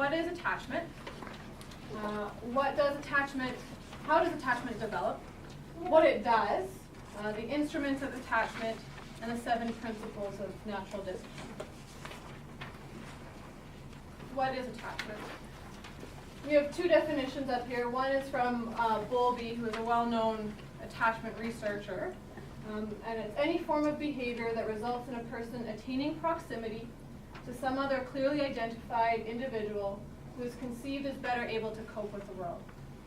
what is attachment? How does attachment develop? What it does, the instruments of attachment, and the 7 principles of natural discipline. What is attachment? We have 2 definitions up here. One is from Bowlby, who is a well-known attachment researcher. And it's any form of behavior that results in a person attaining proximity to some other clearly identified individual who is conceived as better able to cope with the world.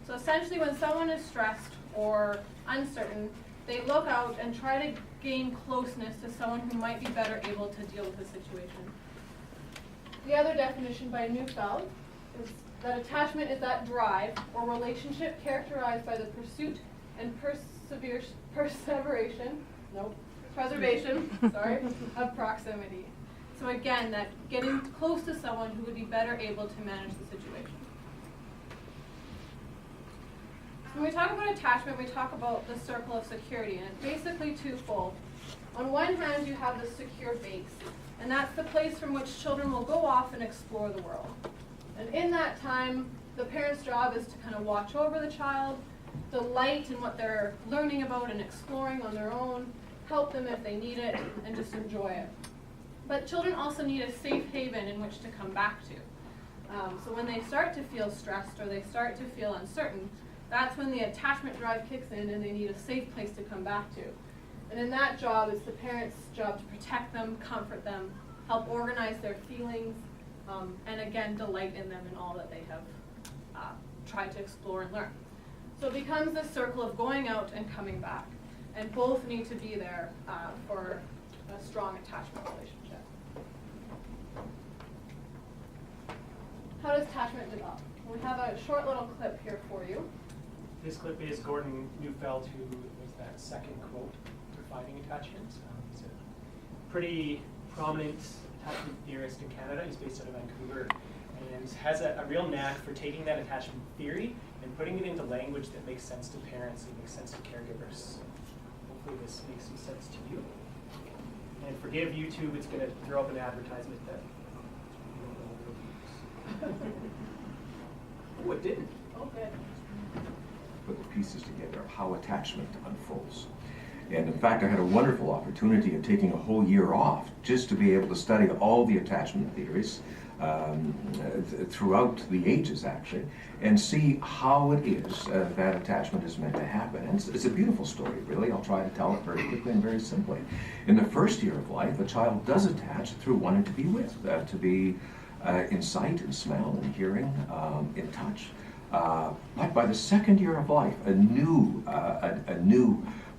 So essentially, when someone is stressed or uncertain, they look out and try to gain closeness to someone who might be better able to deal with the situation. The other definition by Neufeld is that attachment is that drive or relationship characterized by the pursuit and preservation of proximity. So again, that getting close to someone who would be better able to manage the situation. So when we talk about attachment, we talk about the circle of security, and it's basically twofold. On one hand, you have the secure base, and that's the place from which children will go off and explore the world. And in that time, the parent's job is to kind of watch over the child, delight in what they're learning about and exploring on their own, help them if they need it, and just enjoy it. But children also need a safe haven in which to come back to. So when they start to feel stressed or they start to feel uncertain, that's when the attachment drive kicks in and they need a safe place to come back to. And in that job, it's the parent's job to protect them, comfort them, help organize their feelings, and again, delight in them in all that they have tried to explore and learn. So it becomes this circle of going out and coming back. And both need to be there for a strong attachment relationship. How does attachment develop? We have a short little clip here for you. This clip is Gordon Neufeld, who was that second quote defining attachment. He's a pretty prominent attachment theorist in Canada. He's based out of Vancouver and has a real knack for taking that attachment theory and putting it into language that makes sense to parents and makes sense to caregivers. Hopefully this makes some sense to you. And forgive YouTube, it's going to throw up an advertisement that you don't know. Oh, it didn't. Okay. Put the pieces together of how attachment unfolds. And in fact, I had a wonderful opportunity of taking a whole year off just to be able to study all the attachment theories throughout the ages, actually, and see how it is that attachment is meant to happen. And it's a beautiful story, really. I'll try to tell it very quickly and very simply. In the first year of life, a child does attach through wanting to be with, to be in sight and smell and hearing, in touch. But by the second year of life, a new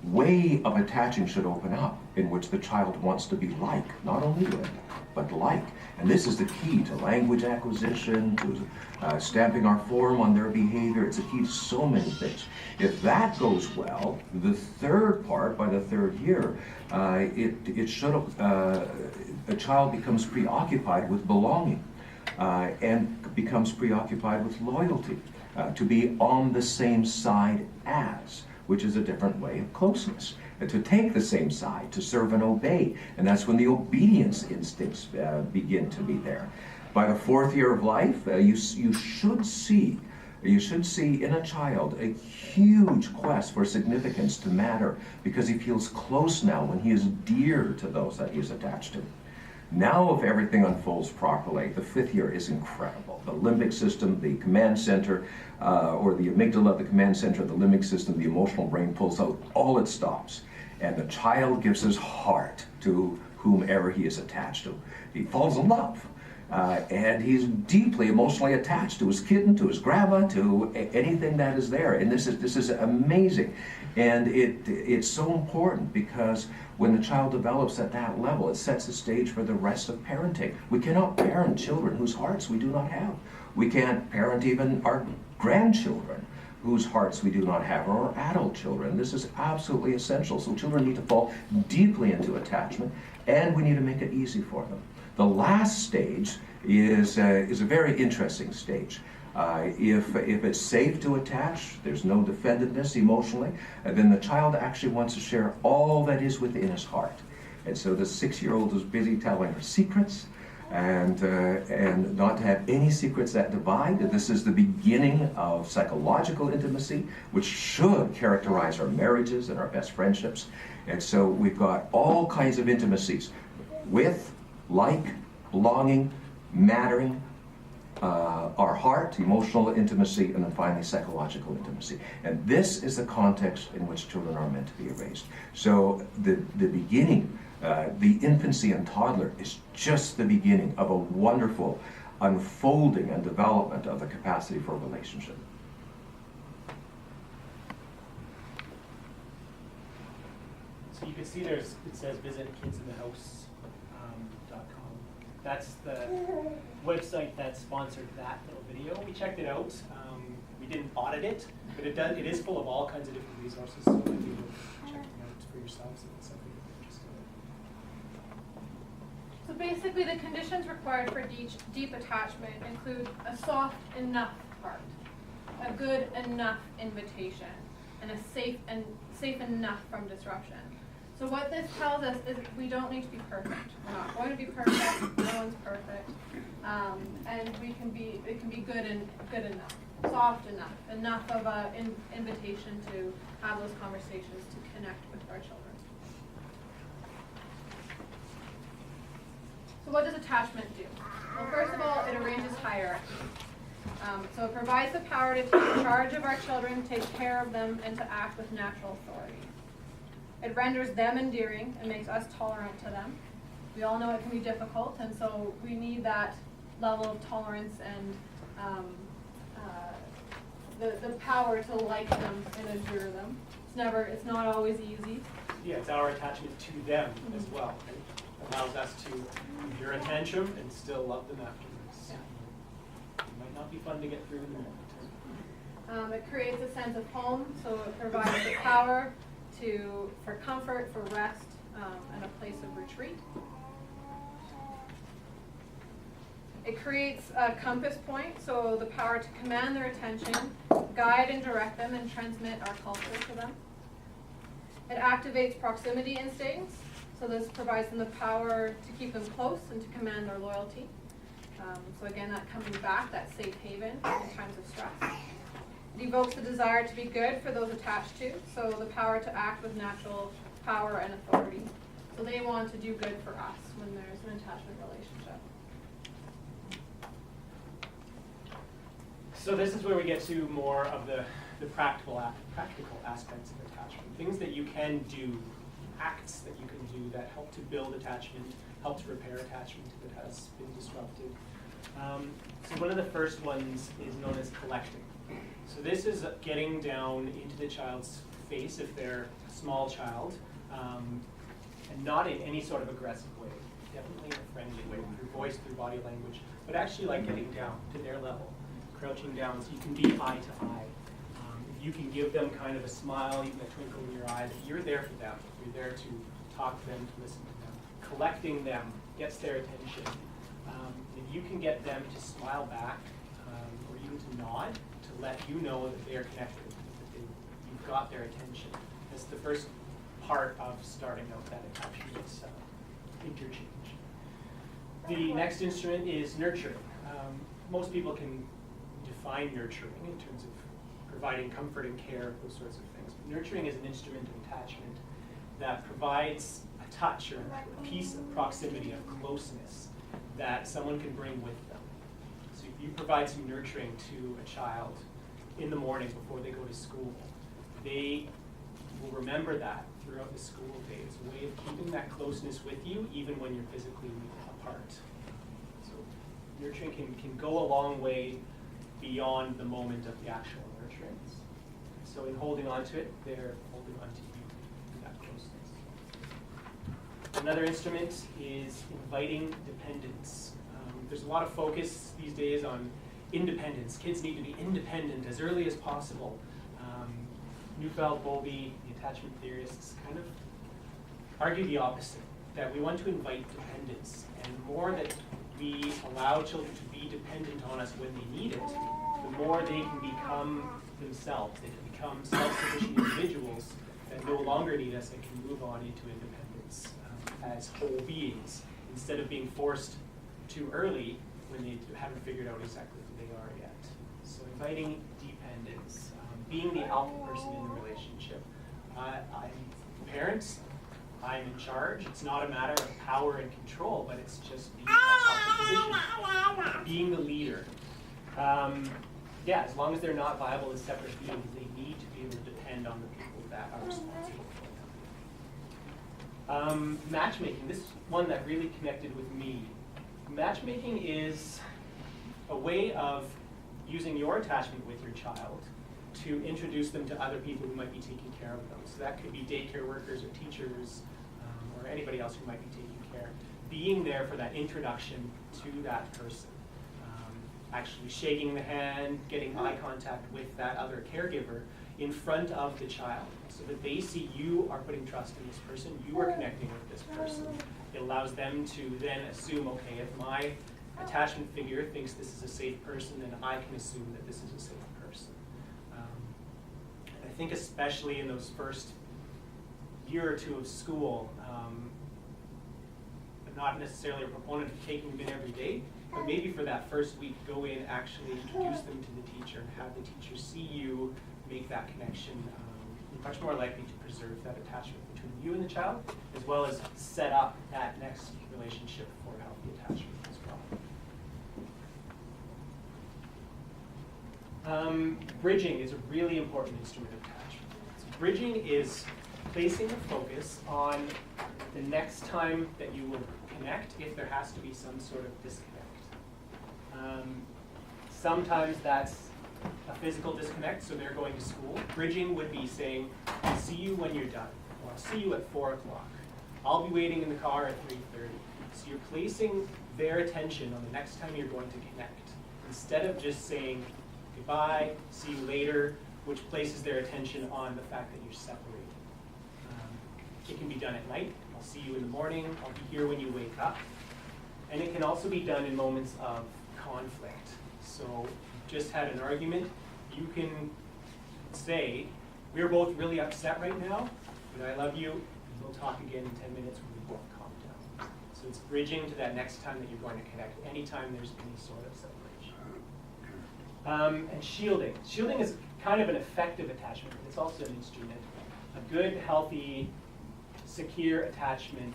way of attaching should open up, in which the child wants to be like, not only with, but like. And this is the key to language acquisition, to stamping our form on their behavior. It's a key to so many things. If that goes well, the third part, by the third year, a child becomes preoccupied with belonging and becomes preoccupied with loyalty, to be on the same side as, which is a different way of closeness. To take the same side, to serve and obey. And that's when the obedience instincts begin to be there. By the fourth year of life, you should see in a child a huge quest for significance, to matter, because he feels close now when he is dear to those that he is attached to. Now, if everything unfolds properly, the fifth year is incredible. The limbic system, the command center, or the amygdala, the command center of the limbic system, the emotional brain pulls out, all it stops. And the child gives his heart to whomever he is attached to. He falls in love. And he's deeply emotionally attached to his kitten, to his grandma, to anything that is there. And this is amazing. And it's so important, because when the child develops at that level, it sets the stage for the rest of parenting. We cannot parent children whose hearts we do not have. We can't parent even our grandchildren whose hearts we do not have, or our adult children. This is absolutely essential. So children need to fall deeply into attachment, and we need to make it easy for them. The last stage is a very interesting stage. If it's safe to attach, there's no defendedness emotionally, then the child actually wants to share all that is within his heart. And so the 6-year-old is busy telling her secrets. and not to have any secrets that divide. This is the beginning of psychological intimacy, which should characterize our marriages and our best friendships. And so we've got all kinds of intimacies with, like, belonging, mattering, our heart, emotional intimacy, and then finally psychological intimacy. And this is the context in which children are meant to be raised. So the beginning, the infancy and toddler is just the beginning of a wonderful unfolding and development of the capacity for relationship. So you can see it says visit kidsinthehouse.com. That's the website that sponsored that little video. We checked it out. We didn't audit it, but it is full of all kinds of different resources. So if you check them out for yourselves, if it's something you're interested in. So basically, the conditions required for deep attachment include a soft enough heart, a good enough invitation, and a safe enough from disruption. So what this tells us is we don't need to be perfect. We're not going to be perfect. No one's perfect, and it can be good enough, soft enough of an invitation to have those conversations, to connect with our children. So what does attachment do? Well, first of all, it arranges hierarchy. So it provides the power to take charge of our children, take care of them, and to act with natural authority. It renders them endearing and makes us tolerant to them. We all know it can be difficult, and so we need that level of tolerance and the power to like them and adore them. It's not always easy. Yeah, it's our attachment to them as well. It allows us to endure a tantrum and still love them afterwards. Yeah. It might not be fun to get through in the moment. It creates a sense of home, so it provides the power for comfort, for rest, and a place of retreat. It creates a compass point, so the power to command their attention, guide and direct them, and transmit our culture to them. It activates proximity instincts, so this provides them the power to keep them close and to command their loyalty. So again, that coming back, that safe haven in times of stress. It evokes the desire to be good for those attached to, so the power to act with natural power and authority. So they want to do good for us when there's an attachment relationship. So this is where we get to more of the practical aspects of attachment. Things that you can do, acts that you can do that help to build attachment, help to repair attachment if it has been disrupted. So one of the first ones is known as collecting. So this is getting down into the child's face if they're a small child, and not in any sort of aggressive way, definitely in a friendly way, through voice, through body language, but actually like getting down to their level, crouching down so you can be eye to eye. If you can give them kind of a smile, even a twinkle in your eye, that you're there for them, you're there to talk to them, to listen to them. Collecting them gets their attention. If you can get them to smile back, or even to nod, to let you know that they are connected, that you've got their attention. That's the first part of starting out that attachment interchange. The next instrument is nurturing. Most people can define nurturing in terms of providing comfort and care, those sorts of things. But nurturing is an instrument of attachment that provides a touch or a piece of proximity, of closeness that someone can bring with them. So if you provide some nurturing to a child in the morning before they go to school, they will remember that throughout the school day. It's a way of keeping that closeness with you even when you're physically apart. So nurturing can go a long way beyond the moment of the actual nurturance. So in holding on to it, they're holding on to you in that closeness. Another instrument is inviting dependence. There's a lot of focus these days on independence. Kids need to be independent as early as possible. Neufeld, Bowlby, the attachment theorists kind of argue the opposite, that we want to invite dependence. And the more that we allow children to be dependent on us when they need it, the more they can become themselves. They can become self-sufficient individuals that no longer need us and can move on into independence as whole beings, instead of being forced too early when they haven't figured out exactly who they are yet. So inviting dependence, being the alpha person in the relationship. I'm parents, I'm in charge. It's not a matter of power and control, but it's just being that alpha position, being the leader. Yeah, as long as they're not viable as separate beings, they need to be able to depend on the people that are responsible for them. Matchmaking, this is one that really connected with me. Matchmaking is a way of using your attachment with your child to introduce them to other people who might be taking care of them. So that could be daycare workers or teachers or anybody else who might be taking care. Being there for that introduction to that person. Actually shaking the hand, getting eye contact with that other caregiver in front of the child so that they see you are putting trust in this person, you are connecting with this person. It allows them to then assume, okay, if my attachment figure thinks this is a safe person, then I can assume that this is a safe person. I think especially in those first year or two of school, I'm not necessarily a proponent of taking them in every day, but maybe for that first week, go in, actually introduce them to the teacher and have the teacher see you, make that connection. You're much more likely to preserve that attachment between you and the child, as well as set up that next relationship for healthy attachment as well. Bridging is a really important instrument of attachment. So bridging is placing the focus on the next time that you will connect if there has to be some sort of disconnect. Sometimes that's a physical disconnect, so they're going to school. Bridging would be saying, I'll see you when you're done, or I'll see you at 4 o'clock. I'll be waiting in the car at 3:30. So you're placing their attention on the next time you're going to connect, instead of just saying goodbye, see you later, which places their attention on the fact that you're separated. It can be done at night. I'll see you in the morning. I'll be here when you wake up. And it can also be done in moments of conflict. So you've just had an argument. You can say, we're both really upset right now, but I love you, and we'll talk again in 10 minutes when we both calm down. So it's bridging to that next time that you're going to connect, anytime there's any sort of separation. And shielding. Shielding is kind of an effective attachment, but it's also an instrument. A good, healthy, secure attachment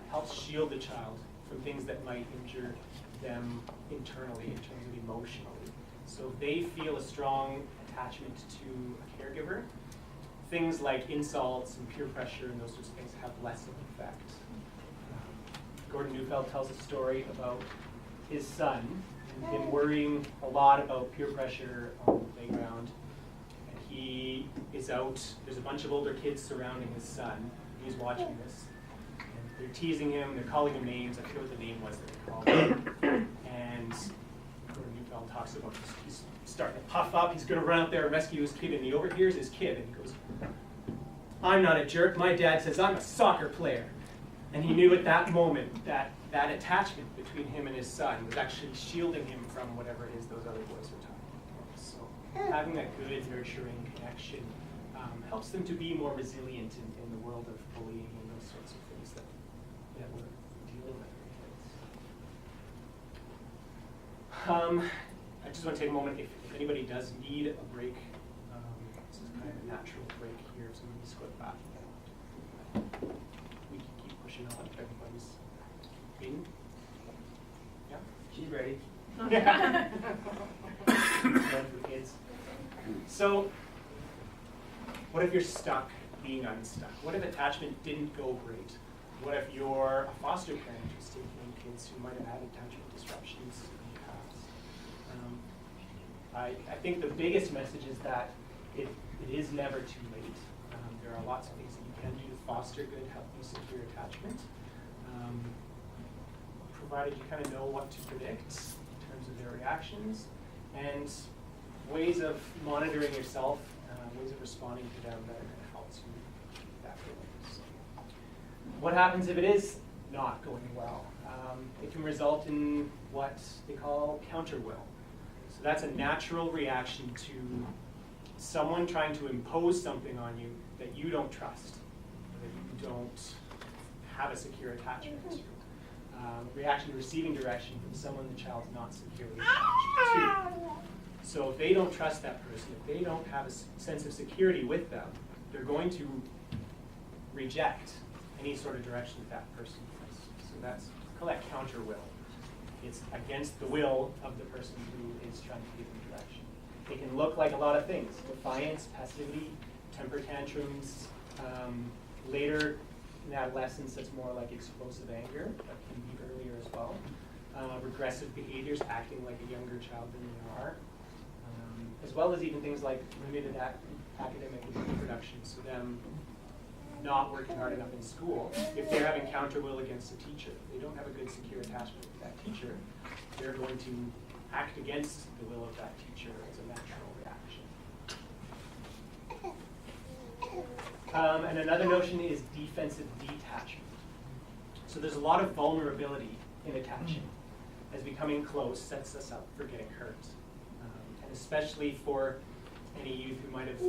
helps shield the child from things that might injure them internally in terms of emotionally. So if they feel a strong attachment to a caregiver, things like insults and peer pressure and those sorts of things have less of an effect. Gordon Neufeld tells a story about his son and him worrying a lot about peer pressure on the playground. And he is out, there's a bunch of older kids surrounding his son. He's watching this. They're teasing him, they're calling him names. I forget what the name was that they called him. And Gordon Neufeld talks about this. He's starting to puff up. He's going to run out there and rescue his kid. And he overhears his kid. And he goes, I'm not a jerk. My dad says I'm a soccer player. And he knew at that moment that that attachment between him and his son was actually shielding him from whatever it is those other boys were talking about. So having that good, nurturing connection helps them to be more resilient in the world of bullying and those sorts of things that we're dealing with. I just want to take a moment, if anybody does need a break, this is kind of a natural break here, so let me just go back. We can keep pushing on if everybody's in. Yeah? She's ready. Love for kids. So, what if you're stuck being unstuck? What if attachment didn't go great? What if you're a foster parent who's taking in kids who might have had attachment disruptions in the past? I think the biggest message is that it is never too late. There are lots of things that you can do to foster good, healthy, secure attachment, provided you kind of know what to predict in terms of their reactions, and ways of monitoring yourself, ways of responding to them that are going to help you keep that going. So, what happens if it is not going well? It can result in what they call counter-will. So that's a natural reaction to someone trying to impose something on you that you don't trust, or that you don't have a secure attachment to. reaction to receiving direction from someone the child's not securely attached to. So if they don't trust that person, if they don't have a sense of security with them, they're going to reject any sort of direction that person gives. So that's call that counter will. It's against the will of the person who is trying to give them direction. It can look like a lot of things: defiance, passivity, temper tantrums. Later in adolescence, it's more like explosive anger. That can be earlier as well. Regressive behaviors, acting like a younger child than they are. As well as even things like limited academic production. So them not working hard enough in school. If they're having counter will against a teacher, if they don't have a good secure attachment with that teacher, they're going to act against the will of that teacher as a natural reaction. And another notion is defensive detachment. So there's a lot of vulnerability in attaching, as becoming close sets us up for getting hurt. And especially for any youth who might have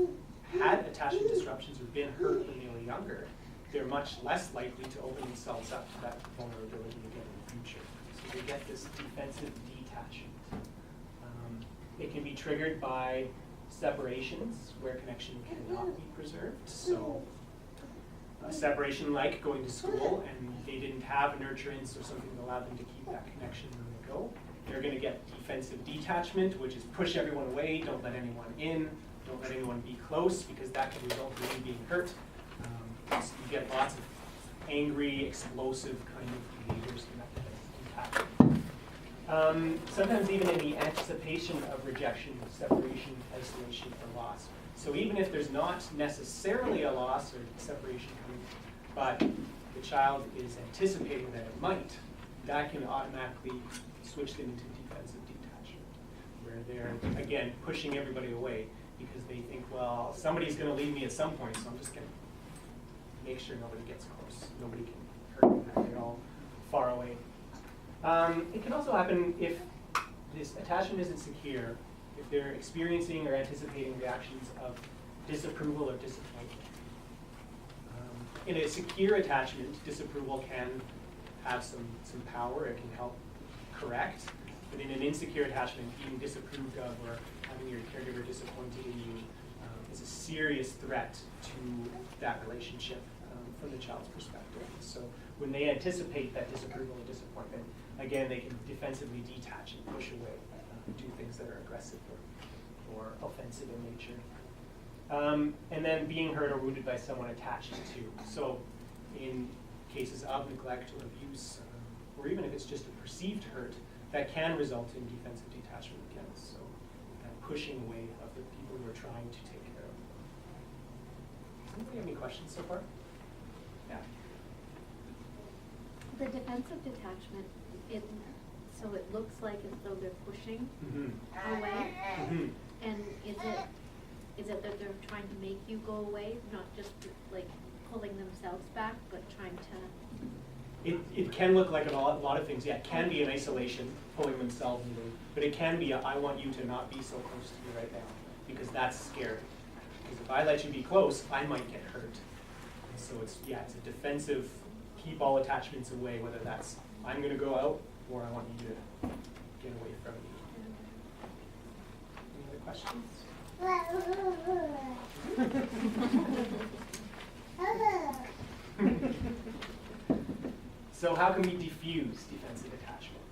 had attachment disruptions or been hurt when they were younger, they're much less likely to open themselves up to that vulnerability again in the future. So they get this defensive detachment. It can be triggered by separations where connection cannot be preserved. So a separation like going to school and they didn't have nurturance or something that allowed them to keep that connection when they go. They're going to get defensive detachment, which is push everyone away, don't let anyone in, don't let anyone be close, because that can result in you being hurt. So you get lots of angry, explosive kind of behaviors in that detachment. Sometimes even in the anticipation of rejection, separation, isolation, or loss. So even if there's not necessarily a loss or separation coming, but the child is anticipating that it might, that can automatically switch them into defensive detachment, where they're, again, pushing everybody away because they think, well, somebody's going to leave me at some point, so I'm just going to make sure nobody gets close. Nobody can hurt me. They're all far away. It can also happen if this attachment isn't secure, if they're experiencing or anticipating reactions of disapproval or disappointment. In a secure attachment, disapproval can have some power. It can help correct. But in an insecure attachment, being disapproved of or having your caregiver disappointed in you is a serious threat to that relationship from the child's perspective. So when they anticipate that disapproval and disappointment, again, they can defensively detach and push away, do things that are aggressive or offensive in nature. And then being hurt or wounded by someone attached to. So in cases of neglect or abuse, or even if it's just a perceived hurt, that can result in defensive detachment again. So pushing away of the people we're trying to take care of. Anybody have any questions so far? Yeah. The defensive detachment, so it looks like as though they're pushing away. And is it that they're trying to make you go away, not just like pulling themselves back, but trying to? It can look like a lot of things. Yeah, it can be an isolation, pulling themselves away, but it can be I want you to not be so close to me right now, because that's scary. Because if I let you be close, I might get hurt. And so it's a defensive, keep all attachments away, whether that's I'm going to go out or I want you to get away from me. Any other questions? So how can we diffuse defensive attachment?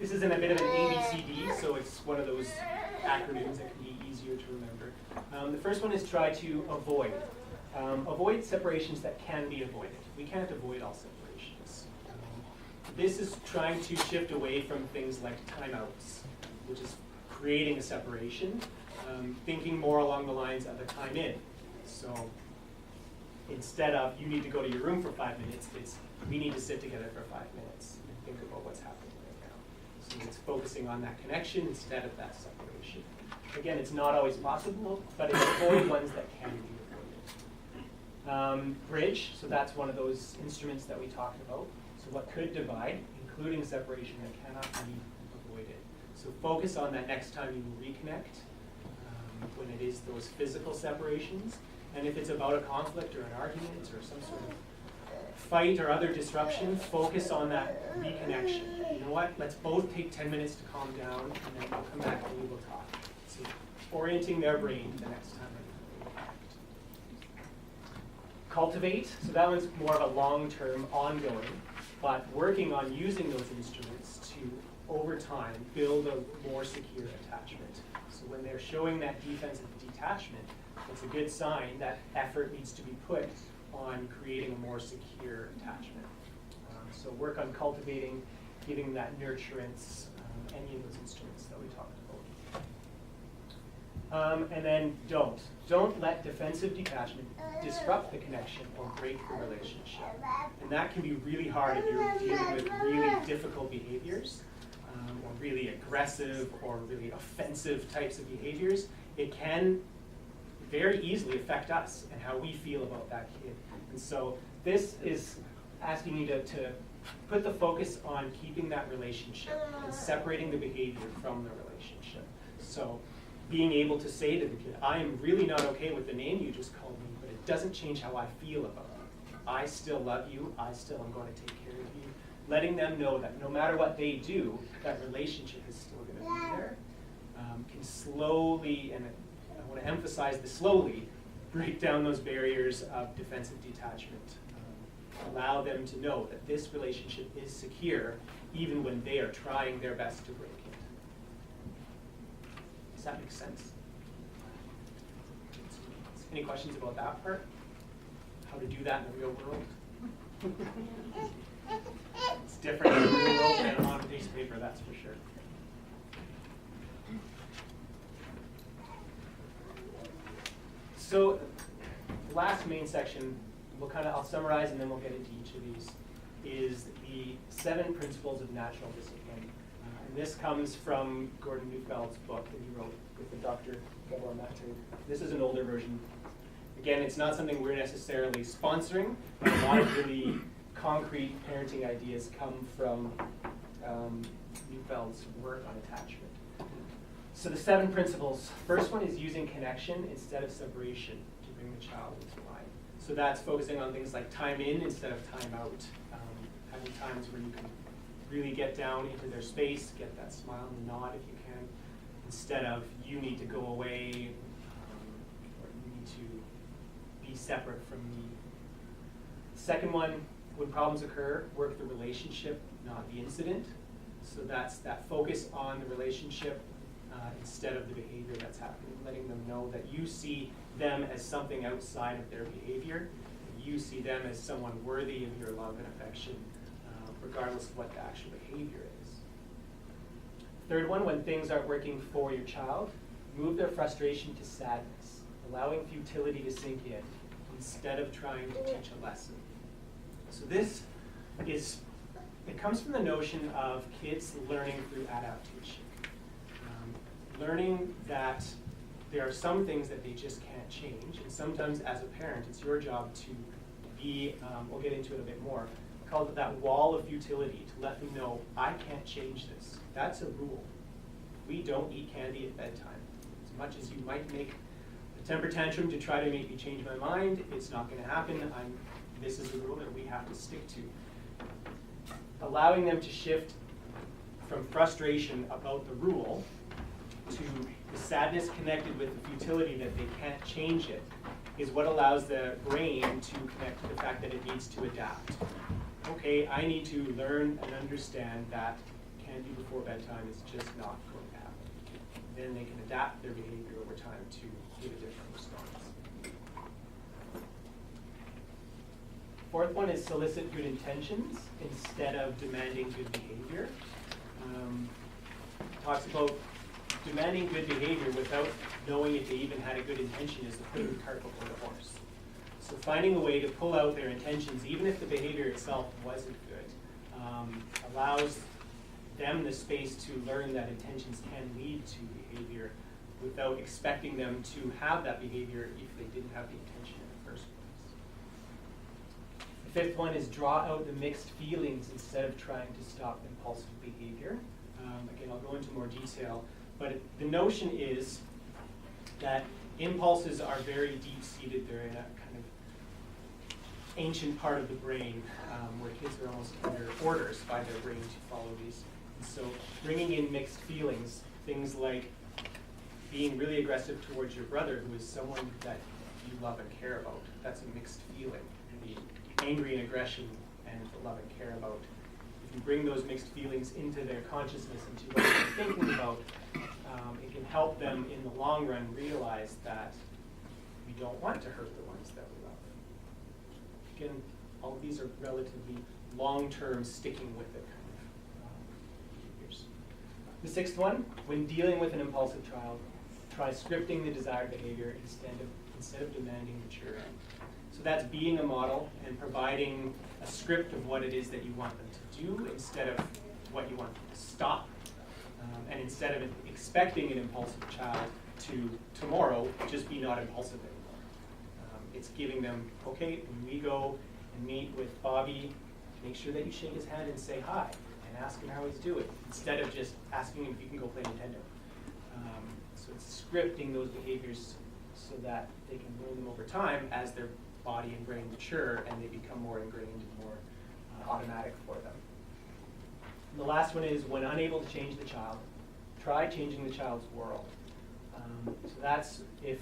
This is in a bit of an ABCD, so it's one of those acronyms that can be easier to remember. The first one is try to avoid. Avoid separations that can be avoided. We can't avoid all separations. This is trying to shift away from things like timeouts, which is creating a separation, thinking more along the lines of a time in. So instead of you need to go to your room for 5 minutes, it's we need to sit together for 5 minutes and think about what's happening right now. So it's focusing on that connection instead of that separation. Again, it's not always possible, but it's avoid ones that can be avoided. Bridge, so that's one of those instruments that we talked about. So what could divide, including separation that cannot be avoided. So focus on that next time you reconnect, when it is those physical separations. And if it's about a conflict or an argument or some sort of fight or other disruption, focus on that reconnection. You know what? Let's both take 10 minutes to calm down, and then we'll come back and we will talk. So orienting their brain the next time they act. Cultivate, so that one's more of a long-term, ongoing, but working on using those instruments to, over time, build a more secure attachment. So when they're showing that defensive detachment, it's a good sign that effort needs to be put on creating a more secure attachment. So work on cultivating, giving that nurturance, any of those instruments that we talked about. And then don't let defensive detachment disrupt the connection or break the relationship. And that can be really hard if you're dealing with really difficult behaviors, or really aggressive or really offensive types of behaviors. It can very easily affect us and how we feel about that kid. And so this is asking you to put the focus on keeping that relationship and separating the behavior from the relationship. So being able to say to the kid, I am really not okay with the name you just called me, but it doesn't change how I feel about you. I still love you. I still am going to take care of you. Letting them know that no matter what they do, that relationship is still going to be there. Can slowly, and I want to emphasize the slowly, break down those barriers of defensive detachment. Allow them to know that this relationship is secure even when they are trying their best to break it. Does that make sense? Any questions about that part? How to do that in the real world? It's different in the real world than on a piece of paper, that's for sure. So, the last main section, I'll summarize and then we'll get into each of these, is the 7 principles of natural discipline. And this comes from Gordon Neufeld's book that he wrote with the Dr. Gabor Mate. This is an older version. Again, it's not something we're necessarily sponsoring, but a lot of really concrete parenting ideas come from Neufeld's work on attachment. So the 7 principles. First one is using connection instead of separation to bring the child into line. So that's focusing on things like time in instead of time out. Having times where you can really get down into their space, get that smile and nod if you can, instead of you need to go away, or you need to be separate from me. Second one, when problems occur, work the relationship, not the incident. So that's that focus on the relationship instead of the behavior that's happening, letting them know that you see them as something outside of their behavior. You see them as someone worthy of your love and affection, regardless of what the actual behavior is. Third one, when things aren't working for your child, move their frustration to sadness, allowing futility to sink in instead of trying to teach a lesson. So this is, it comes from the notion of kids learning through adaptation. Learning that there are some things that they just can't change, and sometimes as a parent, it's your job to be, we'll get into it a bit more, I call it that wall of futility, to let them know, I can't change this. That's a rule. We don't eat candy at bedtime. As much as you might make a temper tantrum to try to make me change my mind, it's not going to happen. This is the rule that we have to stick to. Allowing them to shift from frustration about the rule to the sadness connected with the futility that they can't change it is what allows the brain to connect to the fact that it needs to adapt. Okay, I need to learn and understand that candy before bedtime is just not going to happen. Then they can adapt their behavior over time to give a different response. Fourth one is solicit good intentions instead of demanding good behavior. Talks about demanding good behavior without knowing if they even had a good intention is putting the cart before the horse. So finding a way to pull out their intentions, even if the behavior itself wasn't good, allows them the space to learn that intentions can lead to behavior without expecting them to have that behavior if they didn't have the intention in the first place. The fifth one is draw out the mixed feelings instead of trying to stop impulsive behavior. Again, I'll go into more detail. But the notion is that impulses are very deep-seated. They're in a kind of ancient part of the brain where kids are almost under orders by their brain to follow these. And so bringing in mixed feelings, things like being really aggressive towards your brother, who is someone that you love and care about. That's a mixed feeling. The angry and aggression and the love and care about. If you bring those mixed feelings into their consciousness, into what they're thinking about, it can help them in the long run realize that we don't want to hurt the ones that we love. Again, all of these are relatively long-term, sticking with it kind of behaviors. The sixth one, when dealing with an impulsive child, try scripting the desired behavior instead of demanding maturity. So that's being a model and providing a script of what it is that you want them to do instead of what you want them to stop. And instead of expecting an impulsive child to tomorrow just be not impulsive anymore. It's giving them, okay, when we go and meet with Bobby, make sure that you shake his hand and say hi and ask him how he's doing, instead of just asking him if you can go play Nintendo. So it's scripting those behaviors so that they can learn them over time as their body and brain mature and they become more ingrained and more automatic for them. And the last one is, when unable to change the child, try changing the child's world. So that's if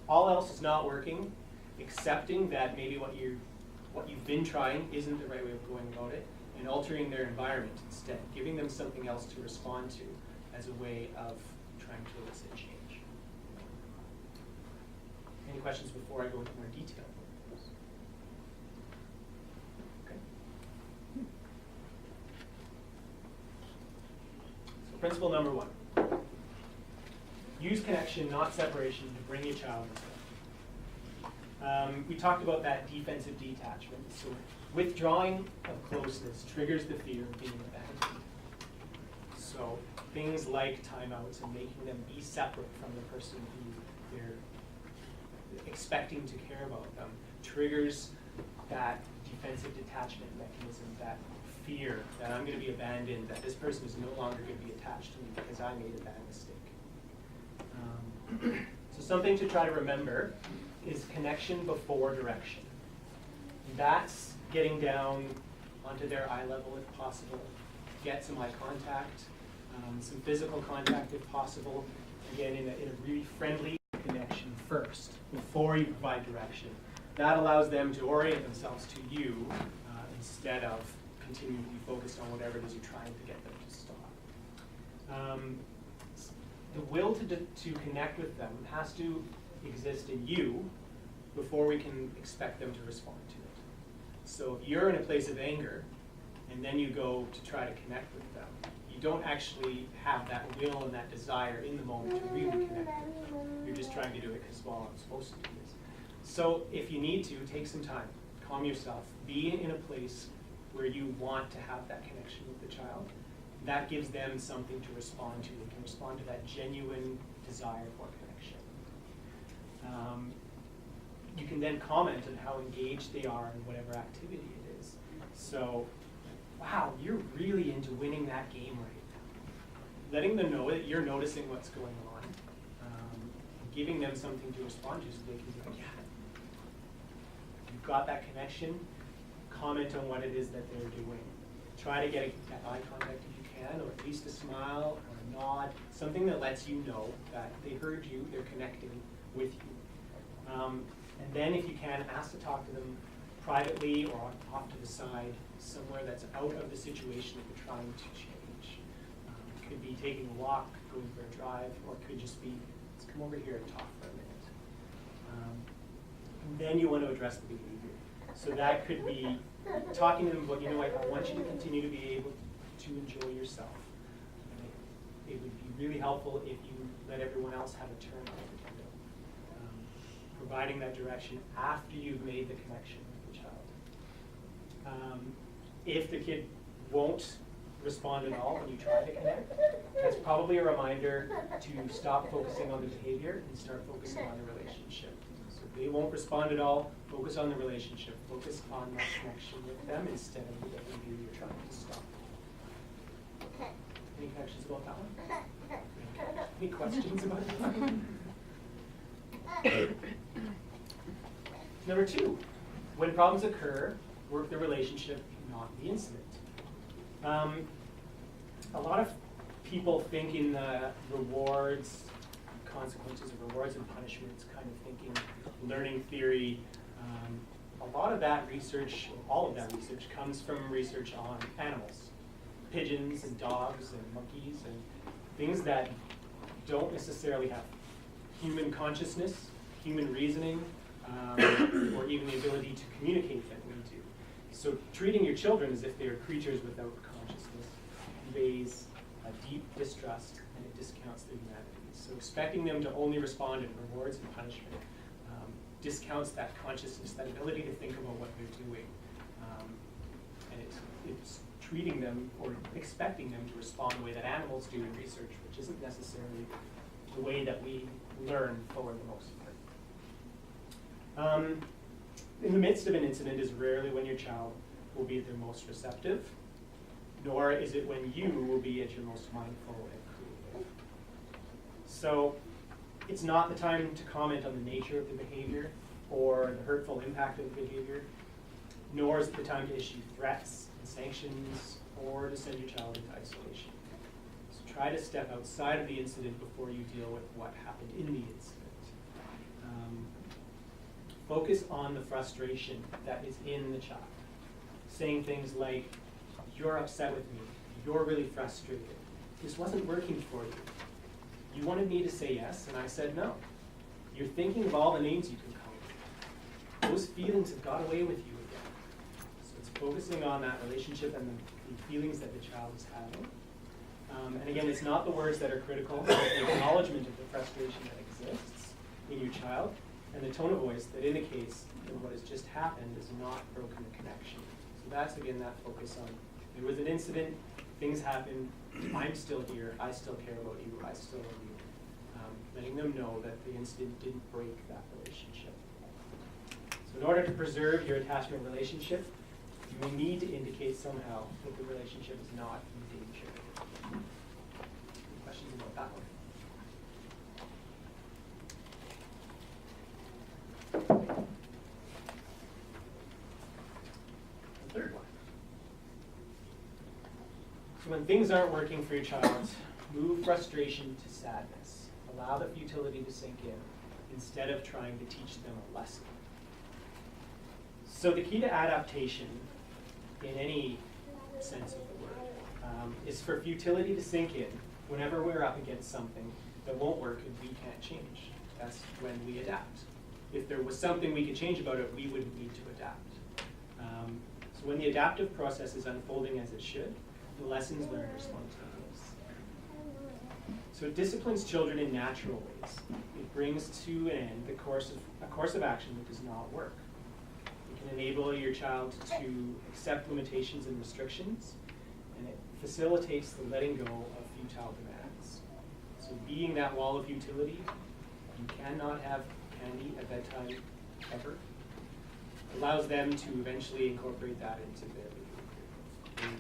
all else is not working, accepting that maybe what you've been trying isn't the right way of going about it, and altering their environment instead, giving them something else to respond to as a way of trying to elicit change. Any questions before I go into more detail? Okay. So principle number 1. Use connection, not separation, to bring your child into it. We talked about that defensive detachment. So withdrawing of closeness triggers the fear of being abandoned. So things like timeouts and making them be separate from the person who they're expecting to care about them triggers that defensive detachment mechanism, that fear that I'm going to be abandoned, that this person is no longer going to be attached to me because I made a bad mistake. So something to try to remember is connection before direction. That's getting down onto their eye level if possible, get some eye contact, some physical contact if possible, again in a really friendly connection first before you provide direction. That allows them to orient themselves to you instead of continuing to be focused on whatever it is you're trying to get them to stop. The will to connect with them has to exist in you before we can expect them to respond to it. So if you're in a place of anger and then you go to try to connect with them, you don't actually have that will and that desire in the moment to really connect with them. You're just trying to do it because, well, I'm supposed to do this. So if you need to, take some time, calm yourself, be in a place where you want to have that connection with the child. That gives them something to respond to. They can respond to that genuine desire for connection. You can then comment on how engaged they are in whatever activity it is. So, wow, you're really into winning that game right now. Letting them know that you're noticing what's going on. Giving them something to respond to so they can be like, yeah, you've got that connection. Comment on what it is that they're doing. Try to get that eye contact if you can, or at least a smile or a nod, something that lets you know that they heard you, they're connecting with you. And then if you can, ask to talk to them privately or off to the side, somewhere that's out of the situation that you're trying to change. It could be taking a walk, going for a drive, or it could just be, let's come over here and talk for a minute. And then you want to address the behavior. So that could be talking to them about, you know what, I want you to continue to be able to enjoy yourself. It would be really helpful if you let everyone else have a turn on the window. Providing that direction after you've made the connection with the child. If the kid won't respond at all when you try to connect, that's probably a reminder to stop focusing on the behavior and start focusing on the relationship. So if they won't respond at all, focus on the relationship. Focus on that connection with them instead of the behavior you're trying to stop. Any questions about that one? Any questions about that one? Number 2, when problems occur, work the relationship, not the incident. A lot of people think in the rewards, consequences of rewards and punishments kind of thinking, learning theory. A lot of that research, all of that research, comes from research on animals. Pigeons and dogs and monkeys and things that don't necessarily have human consciousness, human reasoning, or even the ability to communicate that we do. So treating your children as if they are creatures without consciousness conveys a deep distrust and it discounts their humanity. So expecting them to only respond in rewards and punishment discounts that consciousness, that ability to think about what they're doing. And it's treating them or expecting them to respond the way that animals do in research, which isn't necessarily the way that we learn for the most part. In the midst of an incident is rarely when your child will be at their most receptive, nor is it when you will be at your most mindful and creative. So it's not the time to comment on the nature of the behavior or the hurtful impact of the behavior, nor is it the time to issue threats and sanctions or to send your child into isolation. So try to step outside of the incident before you deal with what happened in the incident. Focus on the frustration that is in the child. Saying things like, you're upset with me, you're really frustrated, this wasn't working for you. You wanted me to say yes, and I said no. You're thinking of all the names you can call me. Those feelings have got away with you again. So it's focusing on that relationship and the feelings that the child is having. And again, it's not the words that are critical, it's the acknowledgement of the frustration that exists in your child, and the tone of voice that indicates that what has just happened is not broken the connection. So that's, again, that focus on, there was an incident, things happened, I'm still here, I still care about you, I still love you. Letting them know that the incident didn't break that relationship. So in order to preserve your attachment relationship, you will need to indicate somehow that the relationship is not in danger. Any questions about that one? The third one. So when things aren't working for your child, move frustration to sadness. Allow the futility to sink in instead of trying to teach them a lesson. So the key to adaptation, in any sense of the word, is for futility to sink in whenever we're up against something that won't work and we can't change. That's when we adapt. If there was something we could change about it, we wouldn't need to adapt. So when the adaptive process is unfolding as it should, the lessons learned are spontaneous. So it disciplines children in natural ways. It brings to an end a course of action that does not work. It can enable your child to accept limitations and restrictions, and it facilitates the letting go of futile demands. So being that wall of futility, you cannot have candy at bedtime ever, allows them to eventually incorporate that into their behavior.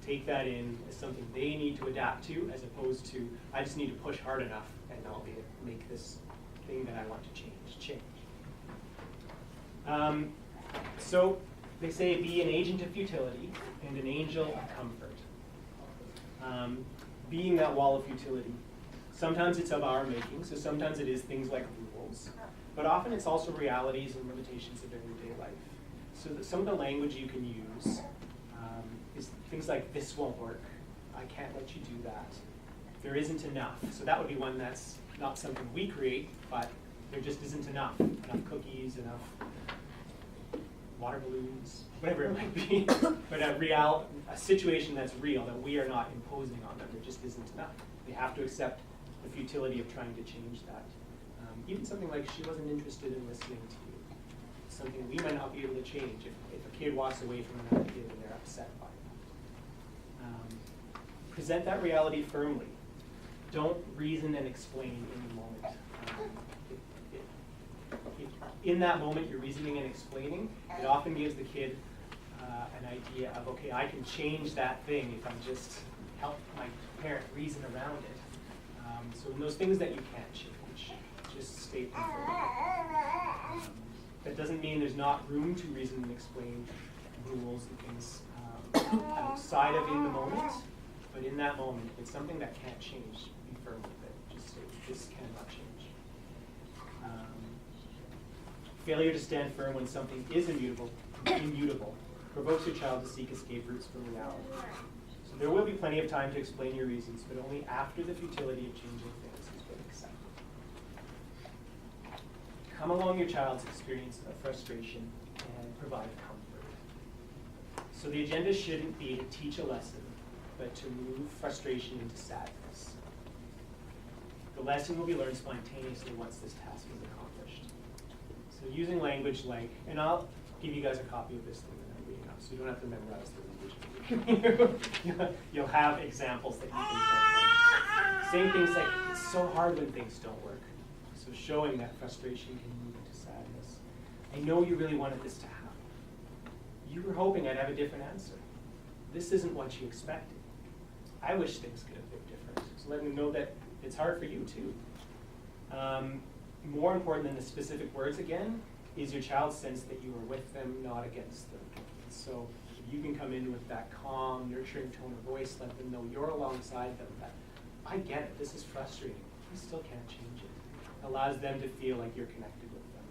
Take that in as something they need to adapt to, as opposed to, I just need to push hard enough and I'll make this thing that I want to change. So they say be an agent of futility and an angel of comfort. Being that wall of futility, sometimes it's of our making, so sometimes it is things like rules, but often it's also realities and limitations of everyday life. So that some of the language you can use is things like, this won't work, I can't let you do that, there isn't enough. So that would be one that's not something we create, but there just isn't enough cookies, enough water balloons, whatever it might be. But a situation that's real, that we are not imposing on them, there just isn't enough. They have to accept the futility of trying to change that. Even something like, she wasn't interested in listening to you. Something we might not be able to change if a kid walks away from another kid and they're upset by it. Present that reality firmly. Don't reason and explain in the moment. In that moment, you're reasoning and explaining. It often gives the kid an idea of, okay, I can change that thing if I just help my parent reason around it. So in those things that you can't change, just state them firmly. That doesn't mean there's not room to reason and explain rules and things outside of in the moment, but in that moment, if it's something that can't change, be firm with it. Just say, this cannot change. Failure to stand firm when something is immutable provokes your child to seek escape routes from reality. So there will be plenty of time to explain your reasons, but only after the futility of changing things has been accepted. Come along your child's experience of frustration and provide comfort. So the agenda shouldn't be to teach a lesson, but to move frustration into sadness. The lesson will be learned spontaneously once this task is accomplished. So using language like, and I'll give you guys a copy of this thing that I'm reading up, so you don't have to memorize the language. You'll have examples that you can think of. Saying things like, it's so hard when things don't work. So showing that frustration can move into sadness. I know you really wanted this to happen. You were hoping I'd have a different answer. This isn't what you expected. I wish things could have been different. So letting them know that it's hard for you too. More important than the specific words again, is your child's sense that you are with them, not against them. So if you can come in with that calm, nurturing tone of voice, let them know you're alongside them, that I get it, this is frustrating, I still can't change it. Allows them to feel like you're connected with them.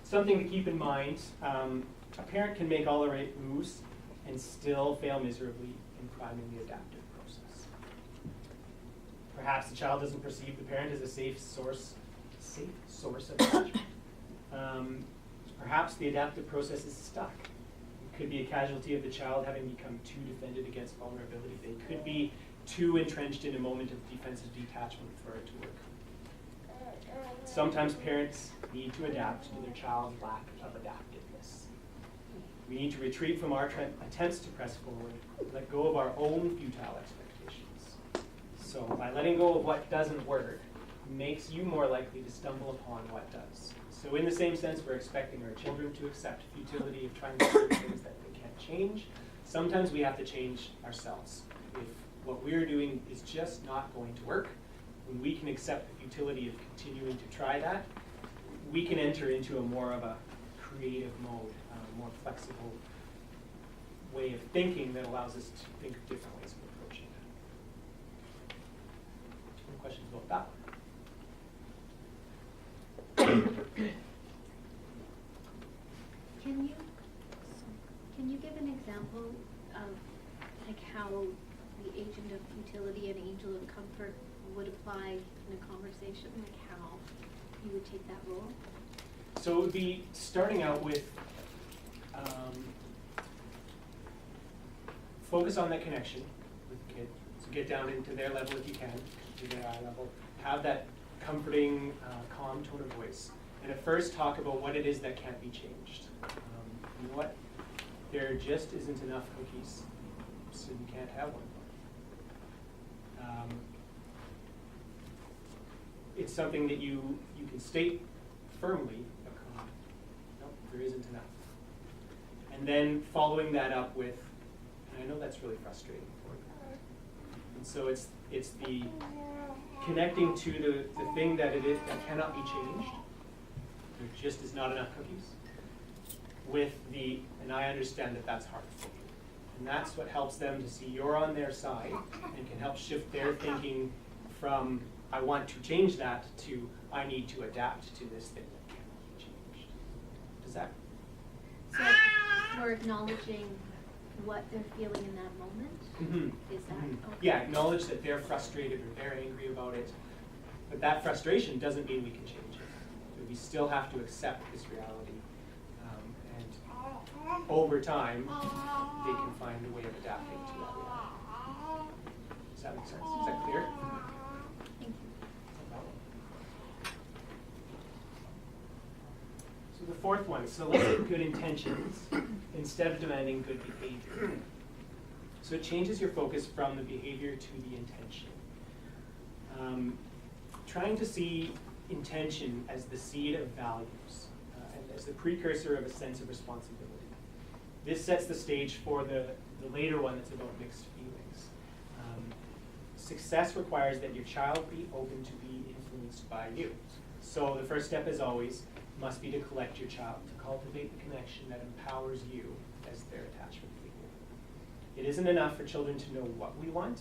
Something to keep in mind, a parent can make all the right moves and still fail miserably in priming the adaptive process. Perhaps the child doesn't perceive the parent as a safe source of attachment. Perhaps the adaptive process is stuck. It could be a casualty of the child having become too defended against vulnerability. They could be too entrenched in a moment of defensive detachment for it to work. Sometimes parents need to adapt to their child's lack of adaptiveness. We need to retreat from our attempts to press forward, let go of our own futile expectations. So by letting go of what doesn't work, makes you more likely to stumble upon what does. So in the same sense, we're expecting our children to accept futility of trying to do things that they can't change. Sometimes we have to change ourselves. If what we're doing is just not going to work, when we can accept the futility of continuing to try that, we can enter into a more of a creative mode, a more flexible way of thinking that allows us to think of different ways of approaching it. Any questions about that one? Can you give an example of like how the agent of futility and angel of comfort would apply in a conversation, like how you would take that role? So it would be starting out with focus on that connection with the kid. So get down into their level if you can, to their eye level. Have that comforting, calm tone of voice. And at first talk about what it is that can't be changed. You know what? There just isn't enough cookies, so you can't have one. It's something that you can state firmly, no, there isn't enough. And then following that up with, and I know that's really frustrating for you. And so it's the connecting to the thing that it is that cannot be changed. There just is not enough cookies. With the, and I understand that that's hard for you. And that's what helps them to see you're on their side and can help shift their thinking from I want to change that to I need to adapt to this thing that cannot be changed. Does that? So we're acknowledging what they're feeling in that moment? Mm-hmm. Is that Mm-hmm. okay? Yeah, acknowledge that they're frustrated or they're angry about it. But that frustration doesn't mean we can change it. We still have to accept this reality. And over time, they can find a way of adapting to that reality. Does that make sense? Is that clear? Thank you. So the fourth one, solicit good intentions instead of demanding good behavior. So it changes your focus from the behavior to the intention. Trying to see intention as the seed of values and as the precursor of a sense of responsibility. This sets the stage for the later one that's about mixed feelings. Success requires that your child be open to be influenced by you. So the first step, as always, must be to collect your child, to cultivate the connection that empowers you as their attachment figure. It isn't enough for children to know what we want.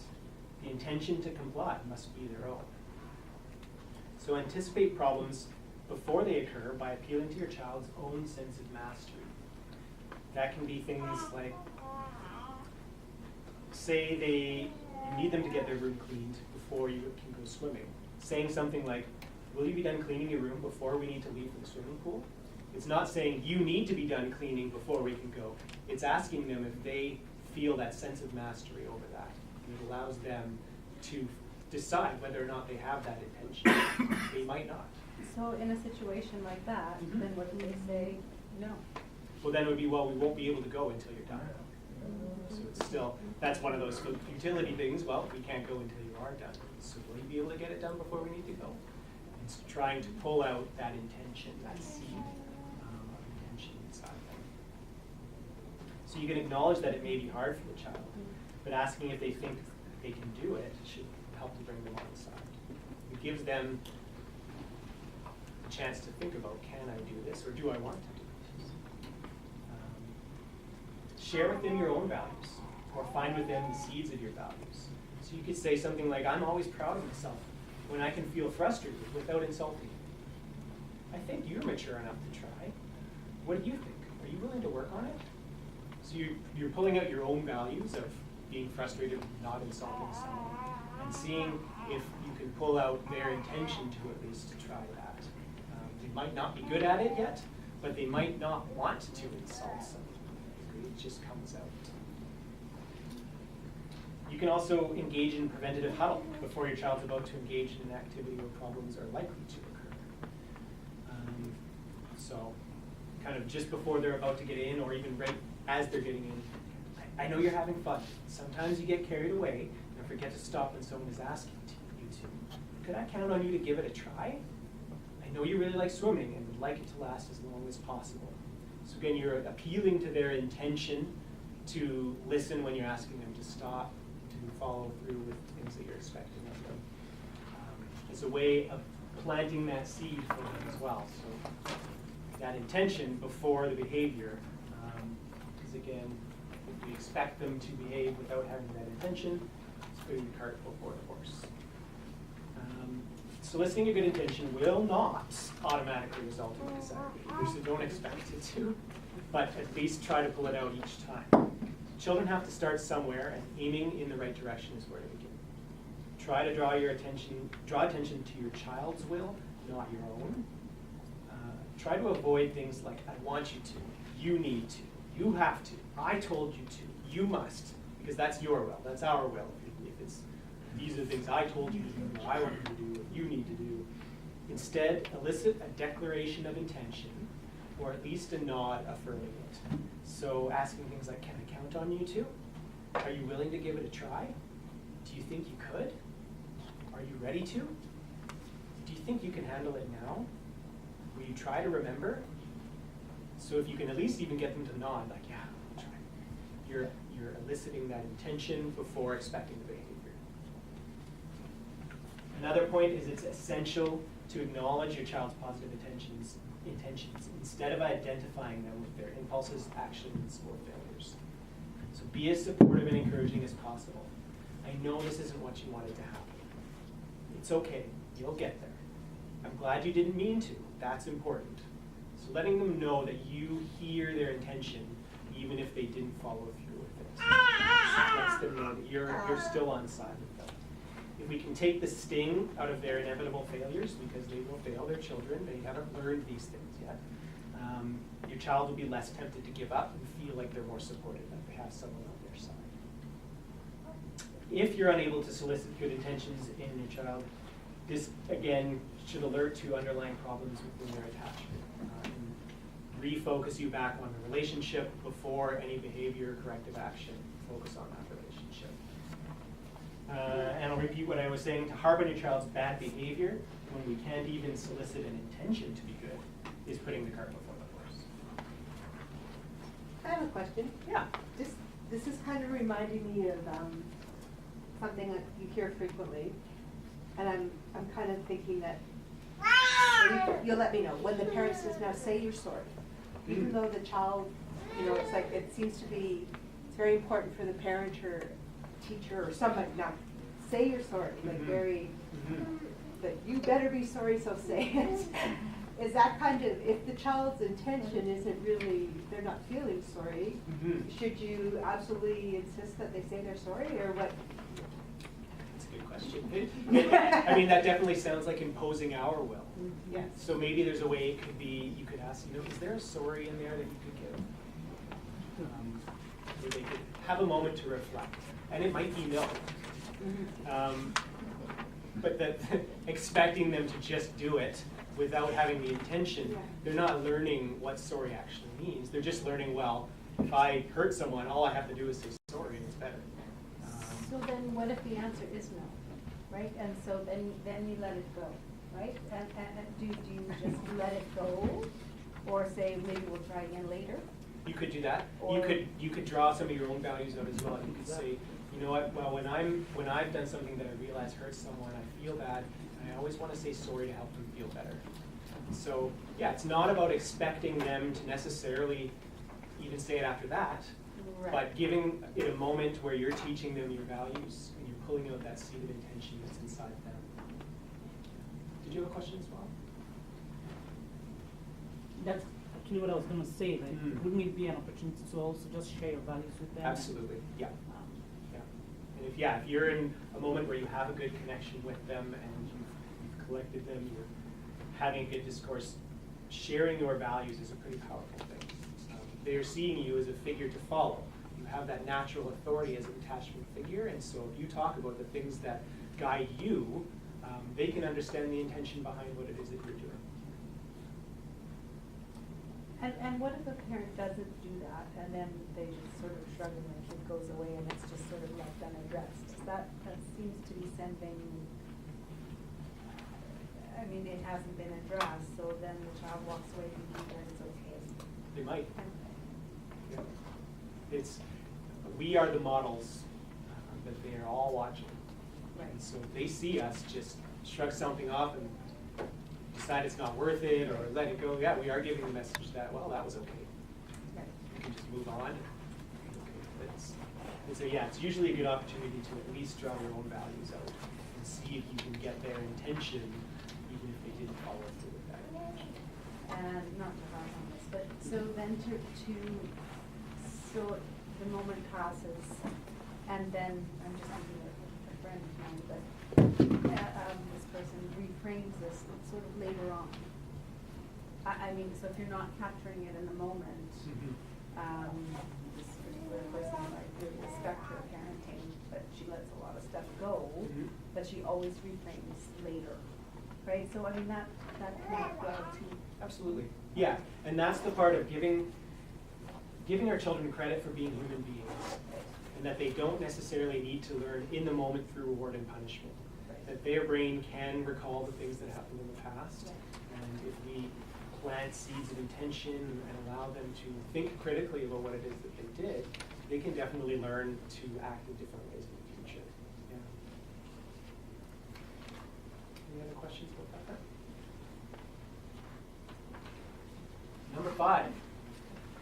The intention to comply must be their own. So anticipate problems before they occur by appealing to your child's own sense of mastery. That can be things like, say you need them to get their room cleaned before you can go swimming. Saying something like, will you be done cleaning your room before we need to leave for the swimming pool? It's not saying you need to be done cleaning before we can go. It's asking them if they feel that sense of mastery over that. And it allows them to decide whether or not they have that intention. They might not. So in a situation like that, then what do they say? No. Well, then it would be, well, we won't be able to go until you're done. So it's still, that's one of those utility things. Well, we can't go until you are done. So will you be able to get it done before we need to go? It's trying to pull out that intention, that seed of intention inside them. So you can acknowledge that it may be hard for the child, but asking if they think they can do it should help to bring them on the side. It gives them a chance to think about, can I do this, or do I want to do this? Share with them your own values, or find with them the seeds of your values. So you could say something like, I'm always proud of myself when I can feel frustrated without insulting you. I think you're mature enough to try. What do you think? Are you willing to work on it? So you're pulling out your own values of being frustrated with not insulting someone, and seeing if you can pull out their intention to at least to try that. They might not be good at it yet, but they might not want to insult someone. It just comes out. You can also engage in preventative huddle before your child's about to engage in an activity where problems are likely to occur. So kind of just before they're about to get in, or even right as they're getting in, I know you're having fun. Sometimes you get carried away and forget to stop when someone is asking you to. Could I count on you to give it a try? I know you really like swimming and would like it to last as long as possible. So again, you're appealing to their intention to listen when you're asking them to stop, to follow through with things that you're expecting of them. It's a way of planting that seed for them as well. So that intention before the behavior is, again, if we expect them to behave without having that intention, it's putting the cart before the horse. Soliciting a good intention will not automatically result in desire behavior, so don't expect it to, but at least try to pull it out each time. Children have to start somewhere, and aiming in the right direction is where to begin. Try to draw attention to your child's will, not your own. Try to avoid things like, I want you to, you need to, you have to, I told you to, you must, because that's your will, that's our will. If it's, these are the things I told you to do, or I want you to do, or you need to do. Instead, elicit a declaration of intention, or at least a nod affirming it. So asking things like, can I count on you to? Are you willing to give it a try? Do you think you could? Are you ready to? Do you think you can handle it now? Will you try to remember? So if you can at least even get them to nod, like, yeah, I'll try. You're eliciting that intention before expecting the behavior. Another point is it's essential to acknowledge your child's positive intentions instead of identifying them with their impulses, actions, or failures. So be as supportive and encouraging as possible. I know this isn't what you wanted to happen. It's okay, you'll get there. I'm glad you didn't mean to, that's important. So letting them know that you hear their intention even if they didn't follow through with it. Lets them know that you're still on side with them. If we can take the sting out of their inevitable failures, because they will fail, their children, they haven't learned these things yet, your child will be less tempted to give up and feel like they're more supported, that they have someone on their side. If you're unable to solicit good intentions in your child, this, again, should alert to underlying problems within their attachment. And refocus you back on the relationship before any behavior or corrective action. Focus on that relationship. And I'll repeat what I was saying. To harbor your child's bad behavior when we can't even solicit an intention to be good is putting the cart before the horse. I have a question. Yeah. This is kind of reminding me of something that you hear frequently, and I'm kind of thinking that you'll let me know, when the parent says, now say you're sorry. Even though the child, you know, it's like, it seems to be, it's very important for the parent or teacher or somebody, now, say you're sorry, like very, that you better be sorry, so say it. Is that kind of, if the child's intention isn't really, they're not feeling sorry, should you absolutely insist that they say they're sorry, or what? That's a good question. I mean, that definitely sounds like imposing our will. Yes. So maybe there's a way it could be, you could ask, you know, is there a sorry in there that you could give? Where they could have a moment to reflect. And it might be no. But that expecting them to just do it without having the intention, they're not learning what sorry actually means. They're just learning, well, if I hurt someone, all I have to do is say sorry and it's better. So then what if the answer is no, right? And so then you let it go, right? And do you just let it go? Or say maybe we'll try again later? You could do that. Or You could draw some of your own values out as well. You could say, you know what, well, when I've done something that I realize hurts someone, I feel bad, and I always want to say sorry to help them feel better. So yeah, it's not about expecting them to necessarily even say it after that, Right. but giving it a moment where you're teaching them your values and you're pulling out that seed of intention that's inside them. Did you have a question as well? That's actually what I was going to say. Like, Mhm. wouldn't it be an opportunity to also just share your values with them? Absolutely, yeah. Um, And if you're in a moment where you have a good connection with them and you've collected them, you're having a good discourse, sharing your values is a pretty powerful thing. They're seeing you as a figure to follow. You have that natural authority as an attachment figure, and so if you talk about the things that guide you, they can understand the intention behind what it is that you're doing. And what if a parent doesn't do that, and then they just sort of shrug and the kid goes away and it's just sort of left unaddressed? That seems to be sending, I mean, it hasn't been addressed, so then the child walks away thinking that it's okay. They might. And- Yeah. We are the models that they are all watching. Right. And so if they see us just shrug something off and decide it's not worth it or let it go, yeah, we are giving the message that, well, that was okay. Right. You can just move on. Okay, and so yeah, it's usually a good opportunity to at least draw your own values out and see if you can get their intention, even if they didn't follow through with that intention. And not to harp on this, but so then so the moment passes, and then, I'm just thinking of a friend of mine, but this person reframes this sort of later on. I mean, so if you're not capturing it in the moment, this particular person, I really respect her parenting, but she lets a lot of stuff go, but she always reframes later, right? So I mean, that can work well too. Absolutely. Yeah, and that's the part of giving our children credit for being human beings, and that they don't necessarily need to learn in the moment through reward and punishment. Right. That their brain can recall the things that happened in the past, Right. and if we plant seeds of intention and allow them to think critically about what it is that they did, they can definitely learn to act in different ways in the future. Yeah. Any other questions about that? Number 5,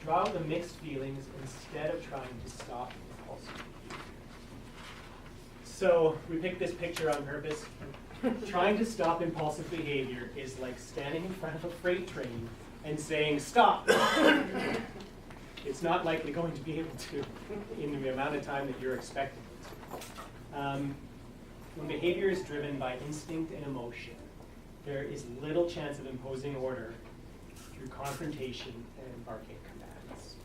draw out the mixed feelings instead of trying to stop impulsive behavior. So we picked this picture on purpose. Trying to stop impulsive behavior is like standing in front of a freight train and saying, stop. It's not likely going to be able to in the amount of time that you're expecting it to. When behavior is driven by instinct and emotion, there is little chance of imposing order through confrontation and barking commands.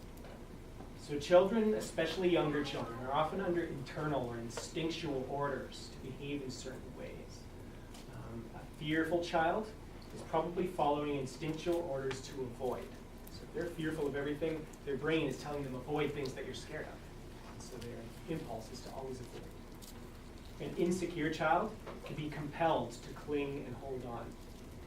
So children, especially younger children, are often under internal or instinctual orders to behave in certain ways. A fearful child is probably following instinctual orders to avoid. So if they're fearful of everything, their brain is telling them avoid things that you're scared of. And so their impulse is to always avoid. An insecure child can be compelled to cling and hold on.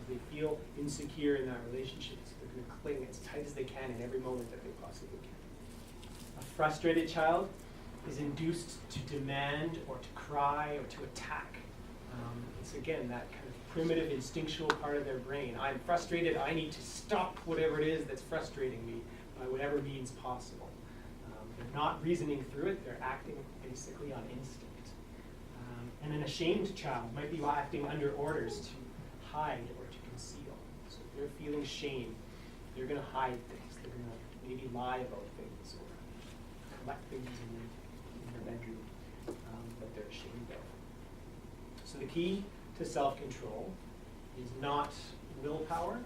They feel insecure in that relationship, so they're going to cling as tight as they can in every moment that they possibly can. A frustrated child is induced to demand or to cry or to attack. It's again that kind of primitive instinctual part of their brain. I'm frustrated, I need to stop whatever it is that's frustrating me by whatever means possible. They're not reasoning through it, they're acting basically on instinct. And an ashamed child might be acting under orders to hide or to conceal. So if they're feeling shame, they're going to hide things. They're going to maybe lie about things or collect things in their bedroom that they're ashamed of. So the key to self-control is not willpower,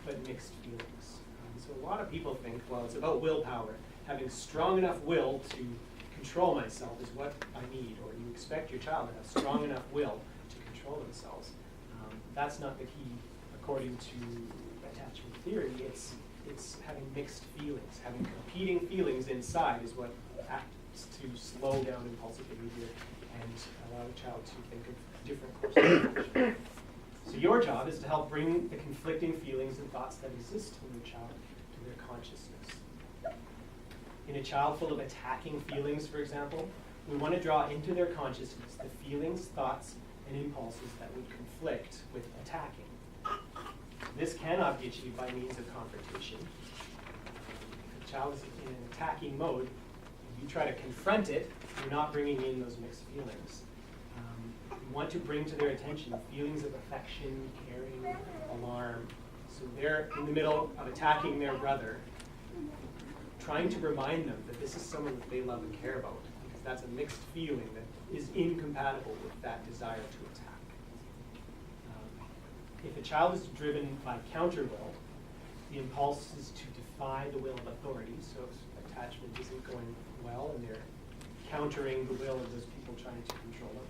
but mixed feelings. So a lot of people think, well, it's about willpower. Having strong enough will to control myself is what I need, or you expect your child to have strong enough will to control themselves. That's not the key according to attachment theory. It's having mixed feelings. Having competing feelings inside is what acts to slow down impulsive behavior and allow the child to think of different courses of action. So your job is to help bring the conflicting feelings and thoughts that exist in your child to their consciousness. In a child full of attacking feelings, for example, we want to draw into their consciousness the feelings, thoughts, and impulses that would conflict with attacking. This cannot be achieved by means of confrontation. If a child is in an attacking mode, if you try to confront it, you're not bringing in those mixed feelings. You want to bring to their attention feelings of affection, caring, alarm. So they're in the middle of attacking their brother, trying to remind them that this is someone that they love and care about, because that's a mixed feeling that is incompatible with that desire to attack. If a child is driven by counter will, the impulse is to defy the will of authority. So if attachment isn't going well and they're countering the will of those people trying to control them,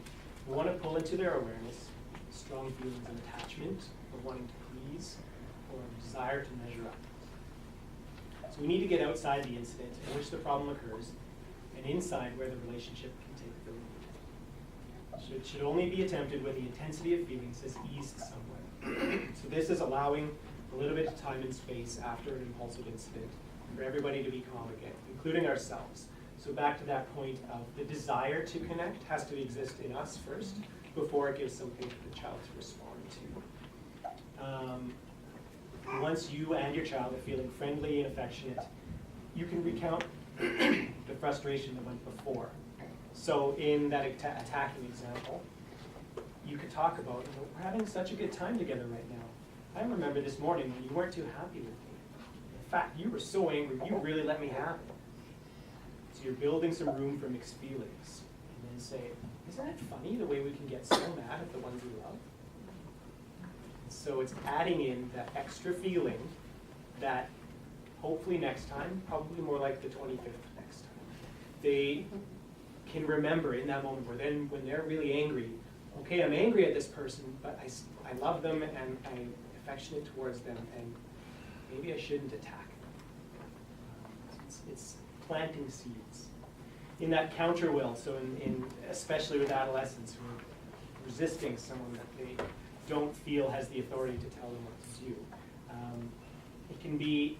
we want to pull into their awareness strong feelings of attachment, of wanting to please, or a desire to measure up. So we need to get outside the incident in which the problem occurs and inside where the relationship can take the lead. So it should only be attempted when the intensity of feelings has eased somewhat. So this is allowing a little bit of time and space after an impulsive incident for everybody to be calm again, including ourselves. So back to that point of the desire to connect has to exist in us first before it gives something for the child to respond to. Once you and your child are feeling friendly and affectionate, you can recount the frustration that went before. So in that attacking example, you could talk about, we're having such a good time together right now. I remember this morning when you weren't too happy with me. In fact, you were so angry, you really let me have it. So you're building some room for mixed feelings. And then say, isn't it funny the way we can get so mad at the ones we love? So it's adding in that extra feeling that hopefully next time, probably more like the 25th next time, they can remember in that moment where then when they're really angry, okay, I'm angry at this person, but I love them and I'm affectionate towards them, and maybe I shouldn't attack them. It's planting seeds. In that counter will, so especially with adolescents who are resisting someone that they don't feel has the authority to tell them what to do. It can be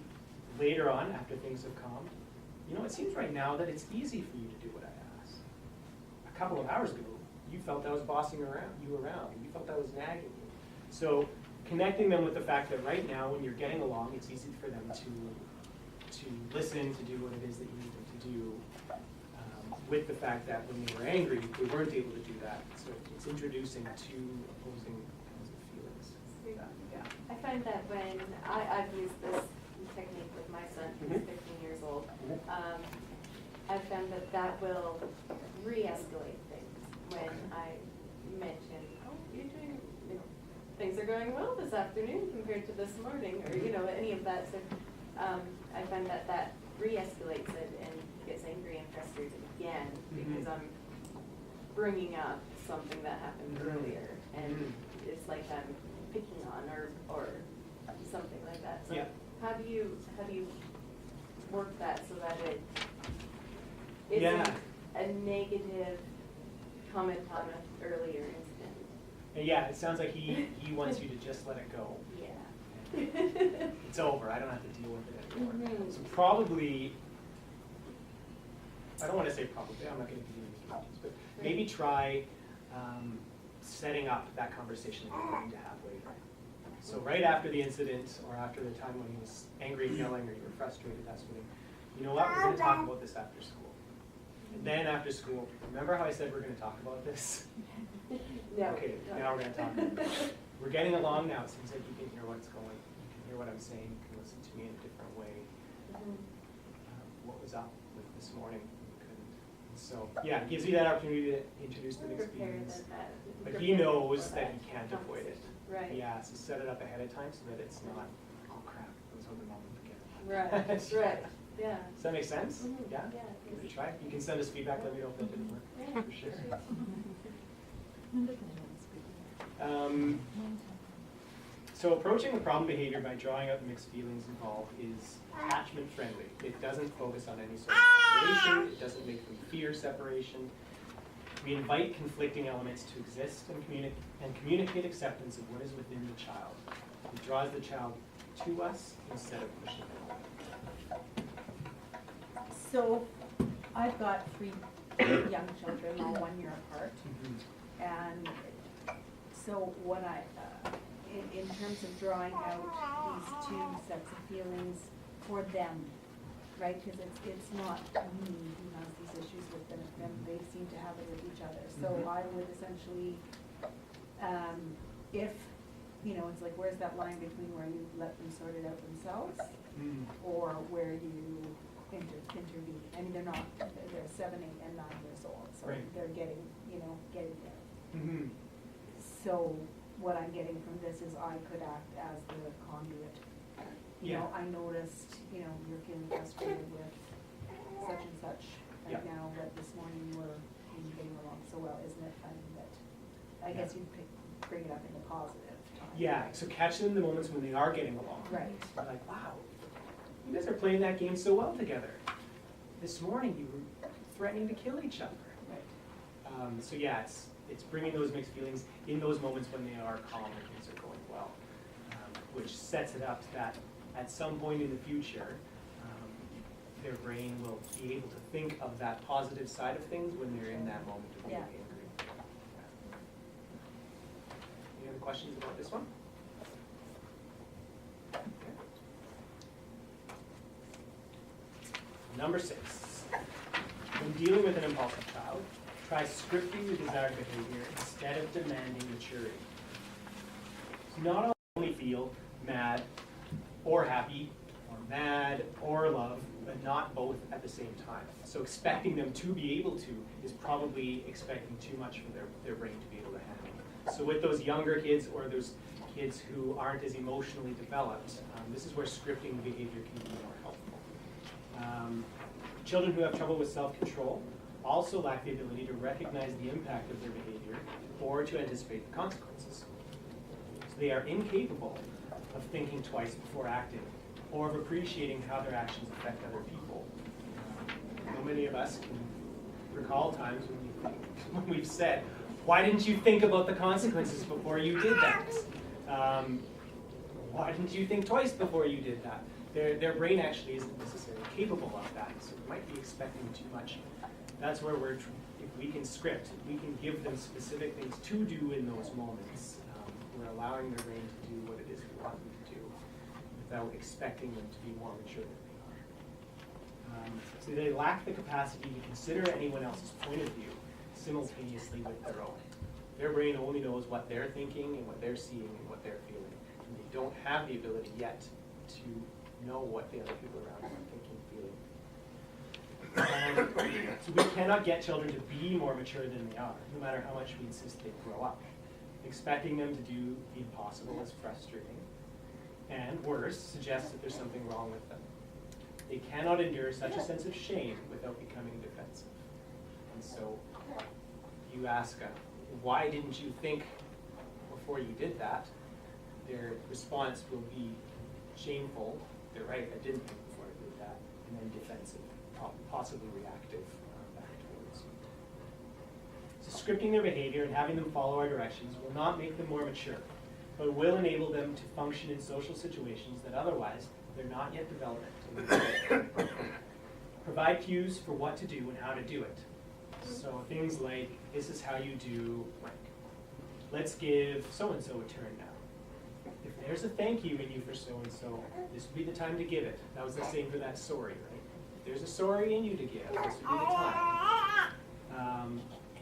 later on, after things have calmed, it seems right now that it's easy for you to do what I ask. A couple of hours ago, you felt I was bossing you around, and you felt I was nagging you. So connecting them with the fact that right now, when you're getting along, it's easy for them to listen, to do what it is that you need them to do, with the fact that when they were angry, they weren't able to do that. So it's introducing two opposing kinds of feelings. Yeah. I find that when I've used this technique with my son, who's 15 years old, I've found that will re-escalate things when I mention, oh, you're doing, things are going well this afternoon compared to this morning, or any of that. So I find that re-escalates it and gets angry and frustrated again because I'm bringing up something that happened earlier, and it's like I'm picking on or something like that. So how do you work that so that it isn't a negative comment on an earlier incident? Yeah, it sounds like he wants you to just let it go. Yeah. It's over. I don't have to deal with it anymore. So probably, I don't want to say probably, I'm not going to give you any strategies, but maybe try setting up that conversation that we're going to have later. So right after the incident, or after the time when he was angry and yelling, or you were frustrated, that's when you know what, we're going to talk about this after school. And then after school, remember how I said we're going to talk about this? No. Okay, now we're going to talk about it. We're getting along now. It seems like you can hear what's going. You can hear what I'm saying. You can listen to me in a different way. What was up with this morning? You couldn't. So yeah, it gives you that opportunity to introduce the mixed feelings. But he knows that he can't avoid it. Right. Yeah, so set it up ahead of time so that it's not, oh crap, I was hoping mom would forget. Right, right, yeah. Does that make sense? Mhm. Yeah? Yeah. Give it a try. You can send us feedback, let me know if that didn't work. Yeah, For sure. sure. So approaching the problem behavior by drawing out the mixed feelings involved is attachment friendly. It doesn't focus on any sort of separation. It doesn't make them fear separation. We invite conflicting elements to exist and communicate acceptance of what is within the child. It draws the child to us instead of pushing them away. So I've got 3 young children, all 1 year apart. And so what in terms of drawing out these 2 sets of feelings for them, right? Because it's not me who has these issues with them, and they seem to have it with each other. So I would essentially, if, it's like, where's that line between where you let them sort it out themselves or where you intervene? I mean, they're 7, 8, and 9 years old, so Right. they're getting there. Mm-hmm. So what I'm getting from this is I could act as the conduit. I noticed, you're feeling frustrated with such and such right now, but this morning you were getting along so well. Isn't it funny that, I guess you'd bring it up in the positive time. Yeah, so catch them in the moments when they are getting along. Right. Like, wow, you guys are playing that game so well together. This morning you were threatening to kill each other. Right. So yeah, it's bringing those mixed feelings in those moments when they are calm and things are going well, which sets it up that at some point in the future, their brain will be able to think of that positive side of things when they're in that moment of being angry. Any other questions about this one? Okay. Number 6, when dealing with an impulsive child, try scripting the desired behavior instead of demanding maturity. So not only feel mad or happy, or mad or love, but not both at the same time. So expecting them to be able to is probably expecting too much for their brain to be able to handle. So with those younger kids or those kids who aren't as emotionally developed, this is where scripting behavior can be more helpful. Children who have trouble with self-control also lack the ability to recognize the impact of their behavior or to anticipate the consequences. So they are incapable of thinking twice before acting or of appreciating how their actions affect other people. How many of us can recall times when we've said, why didn't you think about the consequences before you did that? Why didn't you think twice before you did that? Their brain actually isn't necessarily capable of that, so we might be expecting too much. That's where if we can script, we can give them specific things to do in those moments. We're allowing their brain to do what it is we want them to do without expecting them to be more mature than they are. So they lack the capacity to consider anyone else's point of view simultaneously with their own. Their brain only knows what they're thinking and what they're seeing and what they're feeling. And they don't have the ability yet to know what the other people around them are thinking and feeling. So we cannot get children to be more mature than they are, no matter how much we insist they grow up. Expecting them to do the impossible is frustrating, and worse, suggests that there's something wrong with them. They cannot endure such a sense of shame without becoming defensive. And so you ask, why didn't you think before you did that? Their response will be shameful. They're right, I didn't think before I did that. And then defensive, possibly reactive back towards you. So scripting their behavior and having them follow our directions will not make them more mature, but will enable them to function in social situations that otherwise they're not yet developed. Provide cues for what to do and how to do it. So things like, this is how you do blank. let's give so-and-so a turn now. If there's a thank you in you for so-and-so, this would be the time to give it. That was the same for that sorry, right? If there's a sorry in you to give, this would be the time.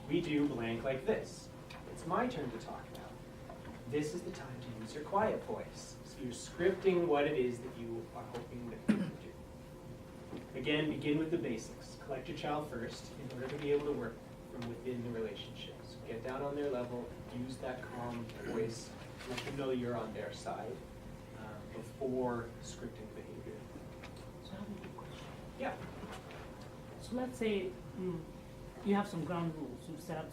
We do blank like this. It's my turn to talk now. This is the time to use your quiet voice. So you're scripting what it is that you are hoping that you do. Again, begin with the basics. Collect your child first in order to be able to work from within the relationship. So get down on their level, use that calm voice, let them know you're on their side before scripting behavior. So I have a good question. Yeah. So let's say you have some ground rules. You set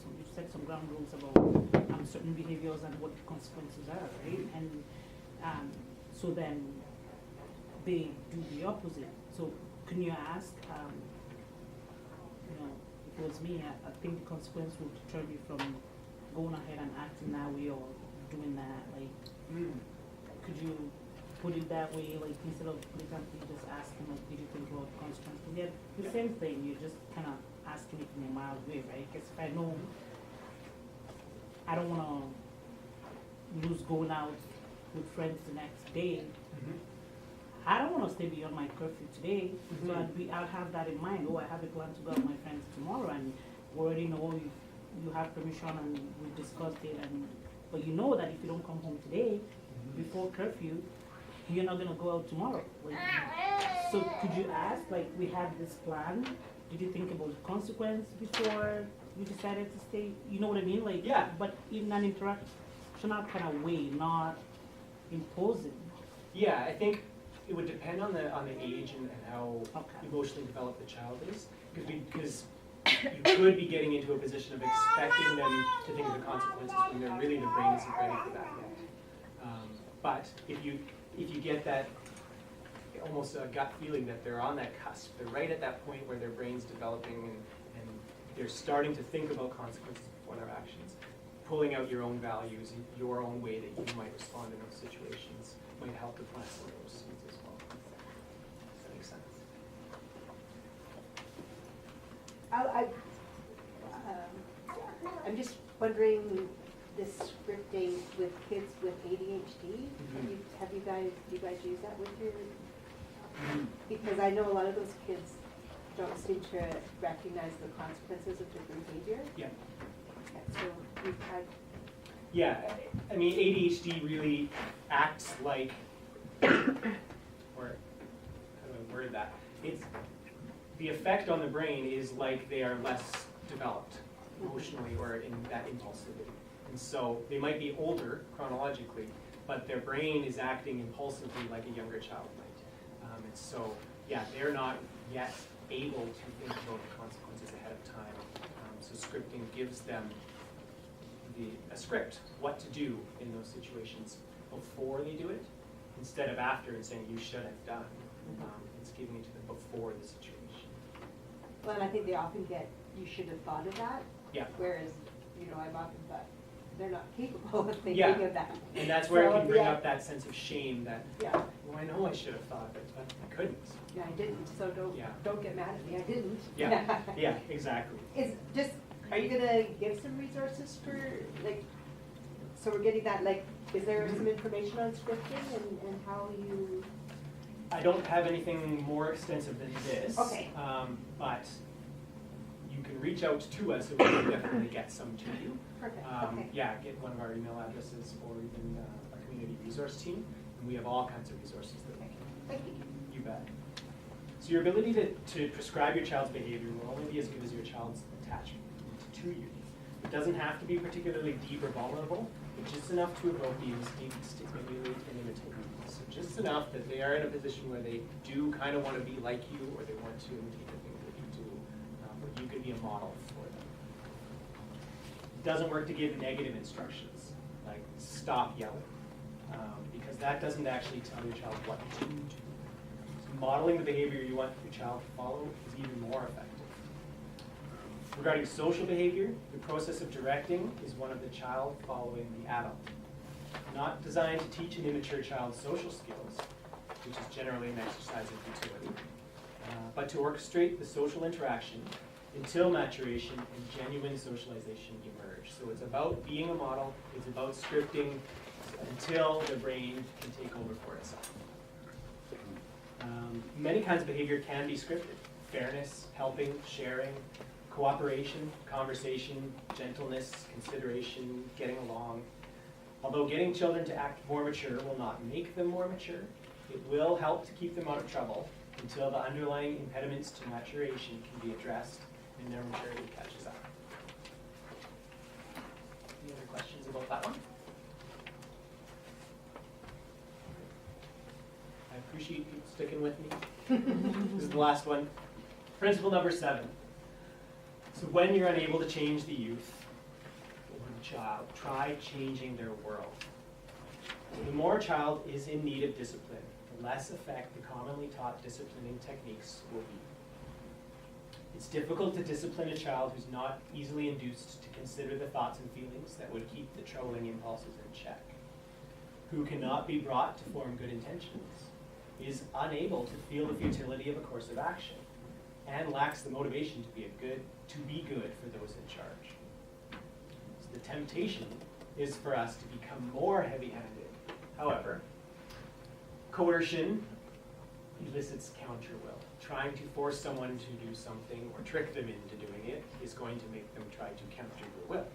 some ground rules about certain behaviors and what the consequences are, right? And so then they do the opposite. So can you ask, if it was me, I think the consequence would deter me from going ahead and acting that way or doing that. Like, could you put it that way? Like, instead of blatantly just asking, like, did you think about the consequences? Yeah, the same thing. You're just kind of asking it in a mild way, right? Because if I know I don't want to lose going out with friends the next day, I don't want to stay beyond my curfew today. So I'd have that in mind. Oh, I have a plan to go out with my friends tomorrow, and we already know you have permission and we've discussed it. But you know that if you don't come home today before curfew, you're not going to go out tomorrow. Like, so could you ask, like, we had this plan. Did you think about the consequence before you decided to stay? You know what I mean? Like, yeah. But in an interactional kind of way, not imposing. Yeah, I think it would depend on the age and how emotionally developed the child is, because you could be getting into a position of expecting them to think of the consequences when their brain isn't ready for that yet. But if you get that almost a gut feeling that they're on that cusp, they're right at that point where their brain's developing and they're starting to think about consequences for their actions, pulling out your own values and your own way that you might respond in those situations might help to plant some of those seeds as well. Does that make sense? I'm just wondering, this scripting with kids with ADHD, do you guys use that with your, because I know a lot of those kids don't seem to recognize the consequences of their behavior. Yeah. So we've had. Yeah, I mean, ADHD really acts like, or how do I word that? The effect on the brain is like they are less developed emotionally or in that impulsivity. And so they might be older chronologically, but their brain is acting impulsively like a younger child might. And so, yeah, they're not yet able to think about the consequences ahead of time. So scripting gives them a script, what to do in those situations before they do it, instead of after and saying you should have done. It's giving it to them before the situation. Well, and I think they often get, you should have thought of that. Yeah. Whereas, I've often thought, they're not capable of thinking of that. And that's where it can bring up that sense of shame that, well, I know I should have thought of it, but I couldn't. Yeah, I didn't, so don't get mad at me, I didn't. Yeah, yeah, exactly. Are you gonna give some resources for, so we're getting that, is there some information on scripting and how you? I don't have anything more extensive than this. Okay. But you can reach out to us and we can definitely get some to you. Perfect, okay. Yeah, get one of our email addresses or even our community resource team. And we have all kinds of resources that we can. Thank you. You bet. So your ability to prescribe your child's behavior will only be as good as your child's attachment to you. It doesn't have to be particularly deep or vulnerable, but just enough to evoke the instinct to emulate and imitate. So just enough that they are in a position where they do kind of want to be like you, or they want to imitate the things that you do, but you can be a model for them. It doesn't work to give negative instructions, like stop yelling, because that doesn't actually tell your child what to do. So modeling the behavior you want your child to follow is even more effective. Regarding social behavior, the process of directing is one of the child following the adult. Not designed to teach an immature child's social skills, which is generally an exercise of utility, but to orchestrate the social interaction until maturation and genuine socialization emerge. So it's about being a model, it's about scripting until the brain can take over for itself. Many kinds of behavior can be scripted. Fairness, helping, sharing, cooperation, conversation, gentleness, consideration, getting along. Although getting children to act more mature will not make them more mature, it will help to keep them out of trouble until the underlying impediments to maturation can be addressed and their maturity catches up. Any other questions about that one? I appreciate people sticking with me. This is the last one. Principle number 7. So when you're unable to change the youth or the child, try changing their world. The more a child is in need of discipline, the less effect the commonly taught disciplining techniques will be. It's difficult to discipline a child who's not easily induced to consider the thoughts and feelings that would keep the troubling impulses in check, who cannot be brought to form good intentions, is unable to feel the futility of a course of action, and lacks the motivation to be good for those in charge. So the temptation is for us to become more heavy-handed. However, coercion elicits counter will. Trying to force someone to do something or trick them into doing it is going to make them try to counter your will.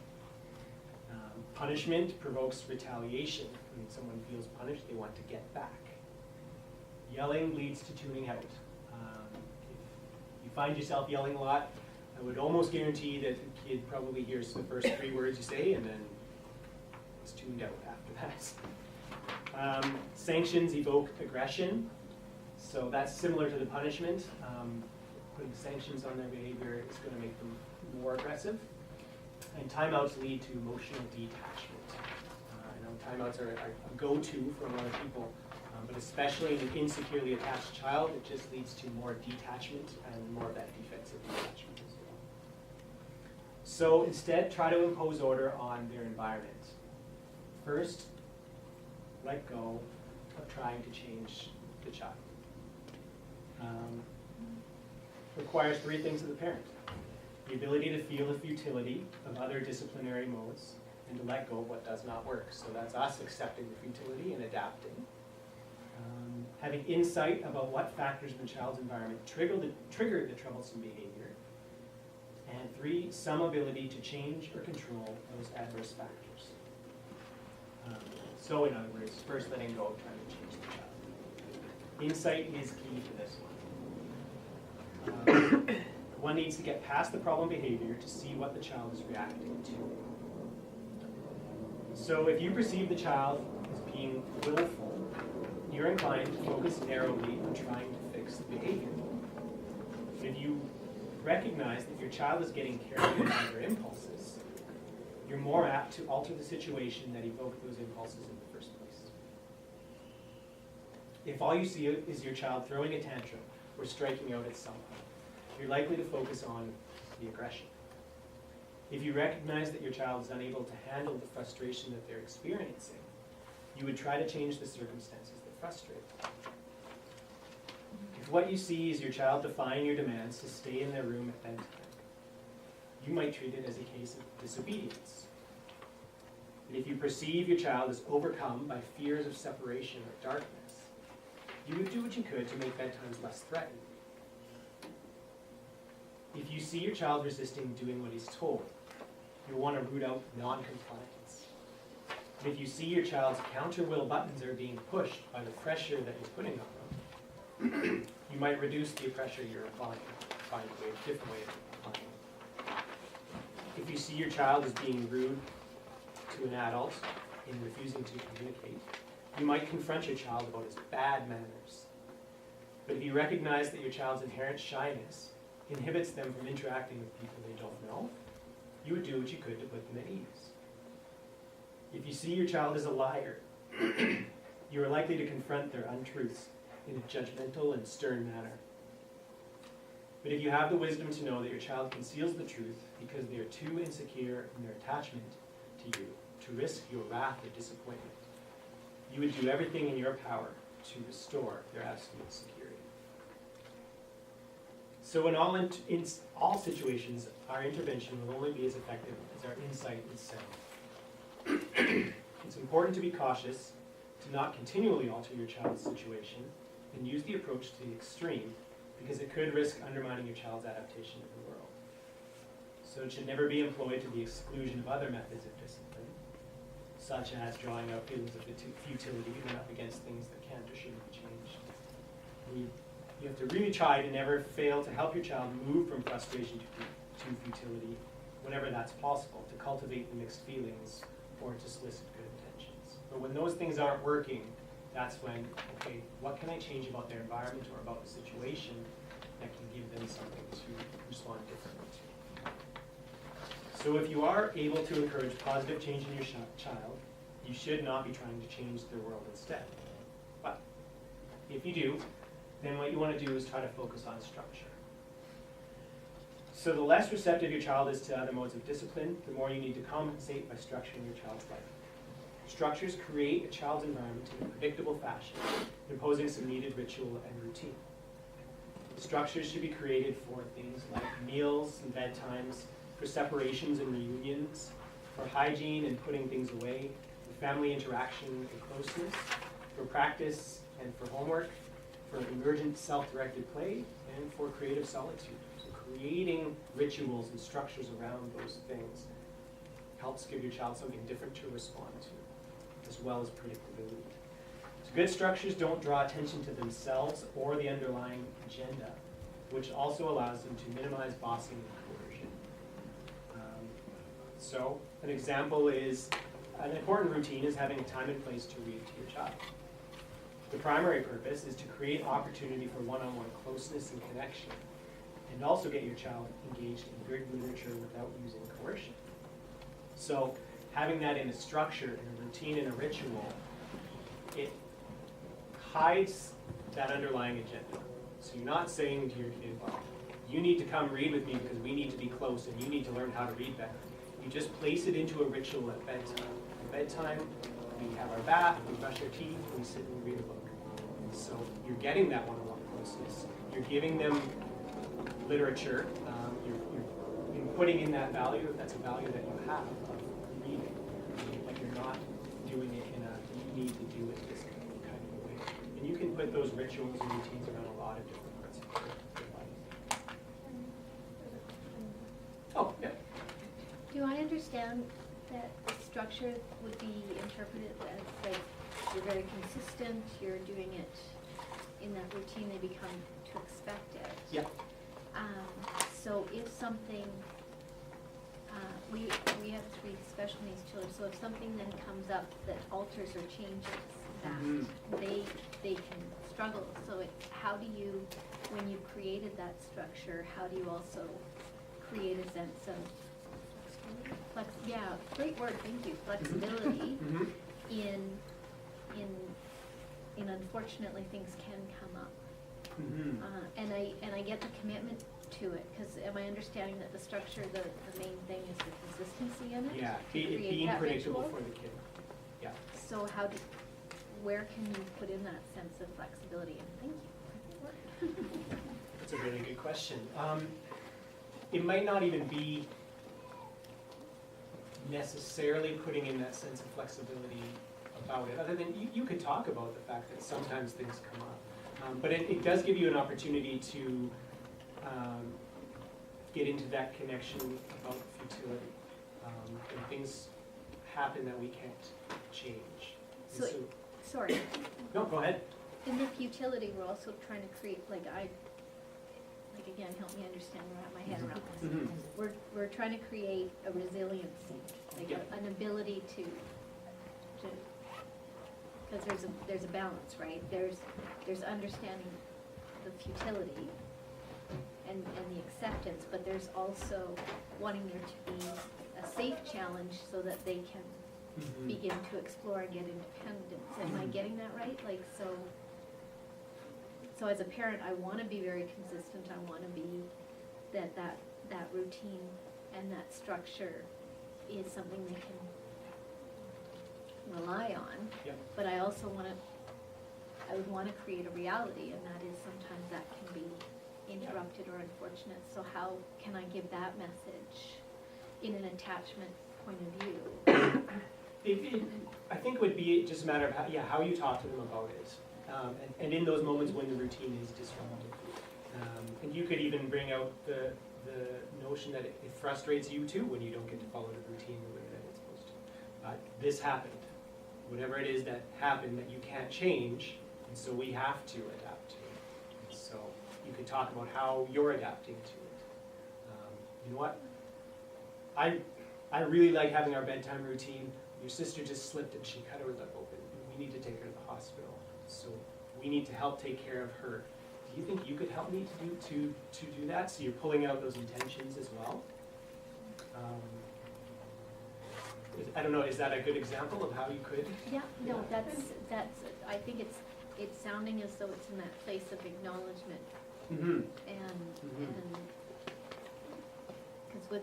Punishment provokes retaliation. When someone feels punished, they want to get back. Yelling leads to tuning out. If you find yourself yelling a lot, I would almost guarantee that the kid probably hears the first 3 words you say and then is tuned out after that. Sanctions evoke aggression, so that's similar to the punishment. Putting sanctions on their behavior is going to make them more aggressive. And timeouts lead to emotional detachment. I know timeouts are a go-to for a lot of people, but especially in an insecurely attached child, it just leads to more detachment and more of that defensive detachment as well. So instead, try to impose order on their environment. First, let go of trying to change the child. Requires 3 things of the parent: the ability to feel the futility of other disciplinary modes and to let go of what does not work. So that's us accepting the futility and adapting. Having insight about what factors in the child's environment trigger the troublesome behavior. And 3, some ability to change or control those adverse factors. So in other words, first letting go of trying to change the child. Insight is key to this one. One needs to get past the problem behavior to see what the child is reacting to. So if you perceive the child as being willful, you're inclined to focus narrowly on trying to fix the behavior. If you recognize that your child is getting carried away by their impulses, you're more apt to alter the situation that evoked those impulses in the first place. If all you see is your child throwing a tantrum or striking out at someone, you're likely to focus on the aggression. If you recognize that your child is unable to handle the frustration that they're experiencing, you would try to change the circumstances that frustrate them. If what you see is your child defying your demands to stay in their room at bedtime, you might treat it as a case of disobedience. And if you perceive your child as overcome by fears of separation or darkness, you would do what you could to make bedtimes less threatening. If you see your child resisting doing what he's told, you'll want to root out non-compliance. And if you see your child's counter-will buttons are being pushed by the pressure that you're putting on them, you might reduce the pressure you're applying, find a different way of applying it. If you see your child as being rude to an adult in refusing to communicate, you might confront your child about his bad manners. But if you recognize that your child's inherent shyness inhibits them from interacting with people they don't know, you would do what you could to put them at ease. If you see your child as a liar, you are likely to confront their untruths in a judgmental and stern manner. But if you have the wisdom to know that your child conceals the truth because they are too insecure in their attachment to you to risk your wrath or disappointment, you would do everything in your power to restore their absolute security. So in all situations, our intervention will only be as effective as our insight is sound. It's important to be cautious, to not continually alter your child's situation, and use the approach to the extreme, because it could risk undermining your child's adaptation to the world. So it should never be employed to the exclusion of other methods of discipline, such as drawing out feelings of futility when up against things that can't or shouldn't be changed. You have to really try to never fail to help your child move from frustration to futility whenever that's possible, to cultivate the mixed feelings or to solicit good intentions. But when those things aren't working, that's when, okay, what can I change about their environment or about the situation that can give them something to respond differently to? So if you are able to encourage positive change in your child, you should not be trying to change their world instead. But if you do, then what you want to do is try to focus on structure. So the less receptive your child is to other modes of discipline, the more you need to compensate by structuring your child's life. Structures create a child's environment in a predictable fashion, imposing some needed ritual and routine. Structures should be created for things like meals and bedtimes, for separations and reunions, for hygiene and putting things away, for family interaction and closeness, for practice and for homework, for emergent self-directed play, and for creative solitude. So creating rituals and structures around those things helps give your child something different to respond to, as well as predictability. So good structures don't draw attention to themselves or the underlying agenda, which also allows them to minimize bossing and coercion. So an example is, an important routine is having a time and place to read to your child. The primary purpose is to create opportunity for one-on-one closeness and connection, and also get your child engaged in good literature without using coercion. So having that in a structure, in a routine, in a ritual, it hides that underlying agenda. So you're not saying to your kid, well, you need to come read with me because we need to be close and you need to learn how to read better. You just place it into a ritual at bedtime. At bedtime, we have our bath, we brush our teeth, we sit and read a book. And so you're getting that one-on-one closeness. You're giving them literature. You're putting in that value, if that's a value that you have, of reading. But you're not doing it in a, you need to do it this kind of way. And you can put those rituals and routines around a lot of different parts of your life. Oh, yeah. Do I understand that the structure would be interpreted as like you're very consistent, you're doing it in that routine, they become to expect it? Yeah. So if something, we have 3 special needs children, so if something then comes up that alters or changes that, they can struggle. So how do you, when you created that structure, how do you also create a sense of great word, thank you, flexibility in unfortunately things can come up. And I get the commitment to it, because am I understanding that the structure, the main thing is the consistency in it? Yeah, to it create being that predictable ritual? for the kid. Yeah. So where can you put in that sense of flexibility? And thank you. That's a really good question. It might not even be necessarily putting in that sense of flexibility about it, other than you could talk about the fact that sometimes things come up. But it does give you an opportunity to get into that connection about futility. And things happen that we can't change. And So, sorry. no, go ahead. In the futility, we're also trying to create, again, help me understand, wrap my head around this. Mhm. We're trying to create a resiliency, like Yeah. an ability to, because there's a balance, right? There's understanding the futility and the acceptance, but there's also wanting there to be a safe challenge so that they can begin to explore and get independence. Am I getting that right? Like, so as a parent, I want to be very consistent. I want to be that routine and that structure is something they can rely on. Yep. But I also I would want to create a reality, and that is sometimes that can be interrupted or unfortunate, so how can I give that message in an attachment point of view? I think it would be just a matter of how you talk to them about it. And in those moments when the routine is disrupted. And you could even bring out the notion that it frustrates you too when you don't get to follow the routine the way that it's supposed to. This happened. Whatever it is that happened that you can't change, and so we have to adapt to it. So you could talk about how you're adapting to it. You know what? I really like having our bedtime routine. Your sister just slipped and she cut her lip open. We need to take her to the hospital. So we need to help take care of her. Do you think you could help me to do that? So you're pulling out those intentions as well. I don't know, is that a good example of how you could? Yeah, no, that's, I think it's sounding as though it's in that place of acknowledgement. Mm-hmm. And, because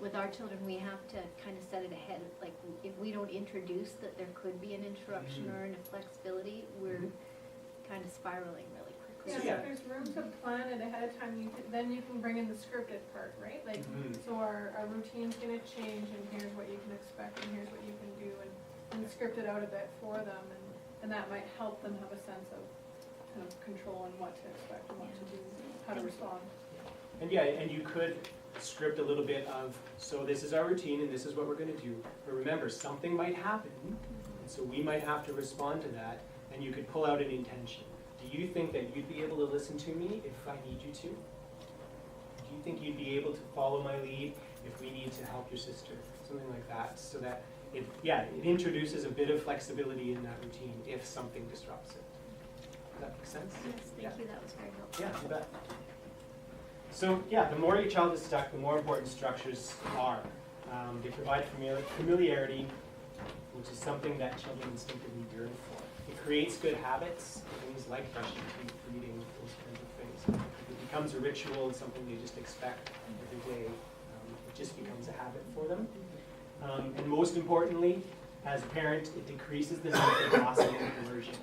with our children, we have to kind of set it ahead, like, if we don't introduce that there could be an interruption or an inflexibility, we're kind of spiraling really quickly. Yeah, so if there's room to plan it ahead of time, then you can bring in the scripted part, right? Like, so our routine's gonna change, and here's what you can expect, and here's what you can do, and script it out a bit for them, and that might help them have a sense of kind of control and what to expect and what to do, how to respond. And and you could script a little bit of, so this is our routine and this is what we're going to do. But remember, something might happen, and so we might have to respond to that, and you could pull out an intention. Do you think that you'd be able to listen to me if I need you to? Do you think you'd be able to follow my lead if we need to help your sister? Something like that, so that it introduces a bit of flexibility in that routine if something disrupts it. Does that make sense? Yes, thank you, that was very helpful. Yeah, you bet. So the more your child is stuck, the more important structures are. They provide familiarity, which is something that children instinctively yearn for. It creates good habits, things like brushing teeth, reading, those kinds of things. It becomes a ritual and something they just expect every day. It just becomes a habit for them. And most importantly, as a parent, it decreases the need for gossip and conversion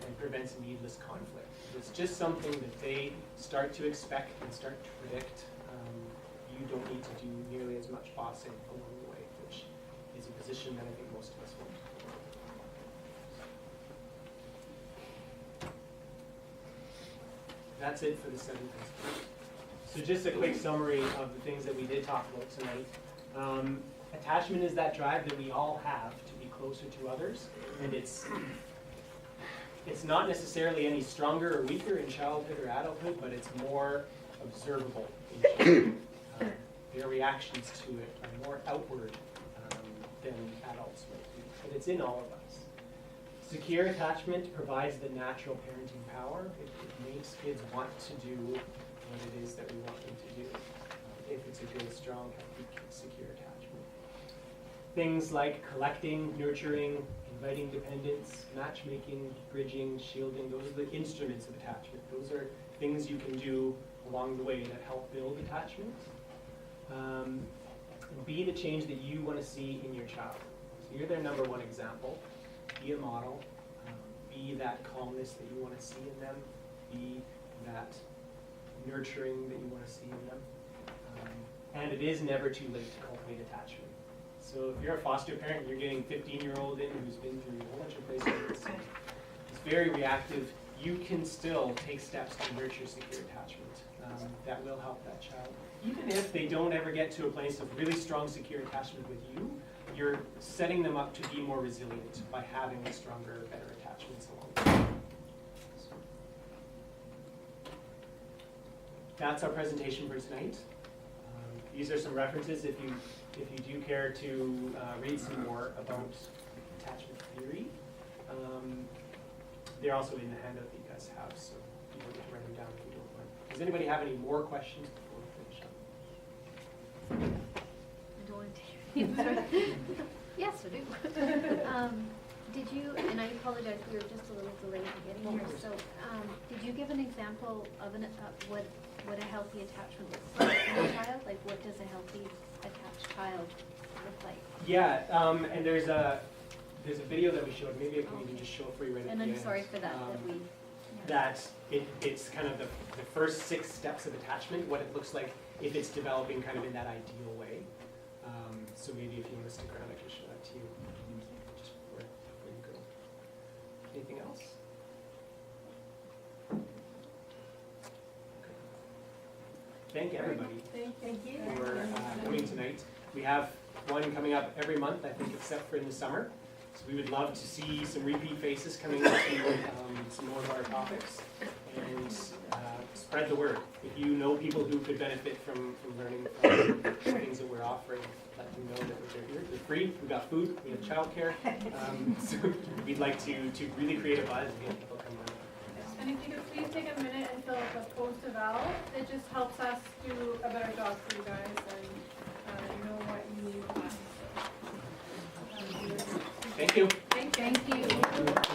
and prevents needless conflict. It's just something that they start to expect and start to predict. You don't need to do nearly as much bossing along the way, which is a position that I think most of us want. That's it for the 7 principles. So just a quick summary of the things that we did talk about tonight. Attachment is that drive that we all have to be closer to others, and it's not necessarily any stronger or weaker in childhood or adulthood, but it's more observable in children. Their reactions to it are more outward than adults might be, but it's in all of us. Secure attachment provides the natural parenting power. It makes kids want to do what it is that we want them to do, if it's a good, strong, healthy, secure attachment. Things like collecting, nurturing, inviting dependence, matchmaking, bridging, shielding, those are the instruments of attachment. Those are things you can do along the way that help build attachment. Be the change that you want to see in your child. So you're their number one example. Be a model. Be that calmness that you want to see in them. Be that nurturing that you want to see in them. And it is never too late to cultivate attachment. So if you're a foster parent, you're getting a 15-year-old in who's been through a whole bunch of places, it's very reactive, you can still take steps to nurture secure attachment. That will help that child. Even if they don't ever get to a place of really strong secure attachment with you, you're setting them up to be more resilient by having a stronger, better attachments along the way. That's our presentation for tonight. These are some references if you do care to read some more about attachment theory. They're also in the handout that you guys have, so you don't have to write them down if you don't mind. Does anybody have any more questions before we finish up? I don't want to take your answer. Yes, I do. Did you, and I apologize, we were just a little delayed in getting here, so did you give an example of what a healthy attachment looks like in a child? Like, what does a healthy attached child look like? Yeah, and there's a video that we showed. Maybe I can even just show it for you right at the And end. I'm sorry for that, that we that it's kind of the first 6 steps of attachment, what it looks like if it's developing kind of in that ideal way. So maybe if you want to stick around, I can show that to you just before you go. Anything else? Thank everybody Thank you. for coming tonight. We have one coming up every month, I think, except for in the summer. So we would love to see some repeat faces coming to some more of our topics, and spread the word. If you know people who could benefit from learning from things that we're offering, let them know that they're here. They're free. We've got food. We have childcare. So we'd like to really create a buzz and get people coming out. And if you could please take a minute and fill out the post-eval, it just helps us do a better job for you guys and know what you need. Thank you. Thank you.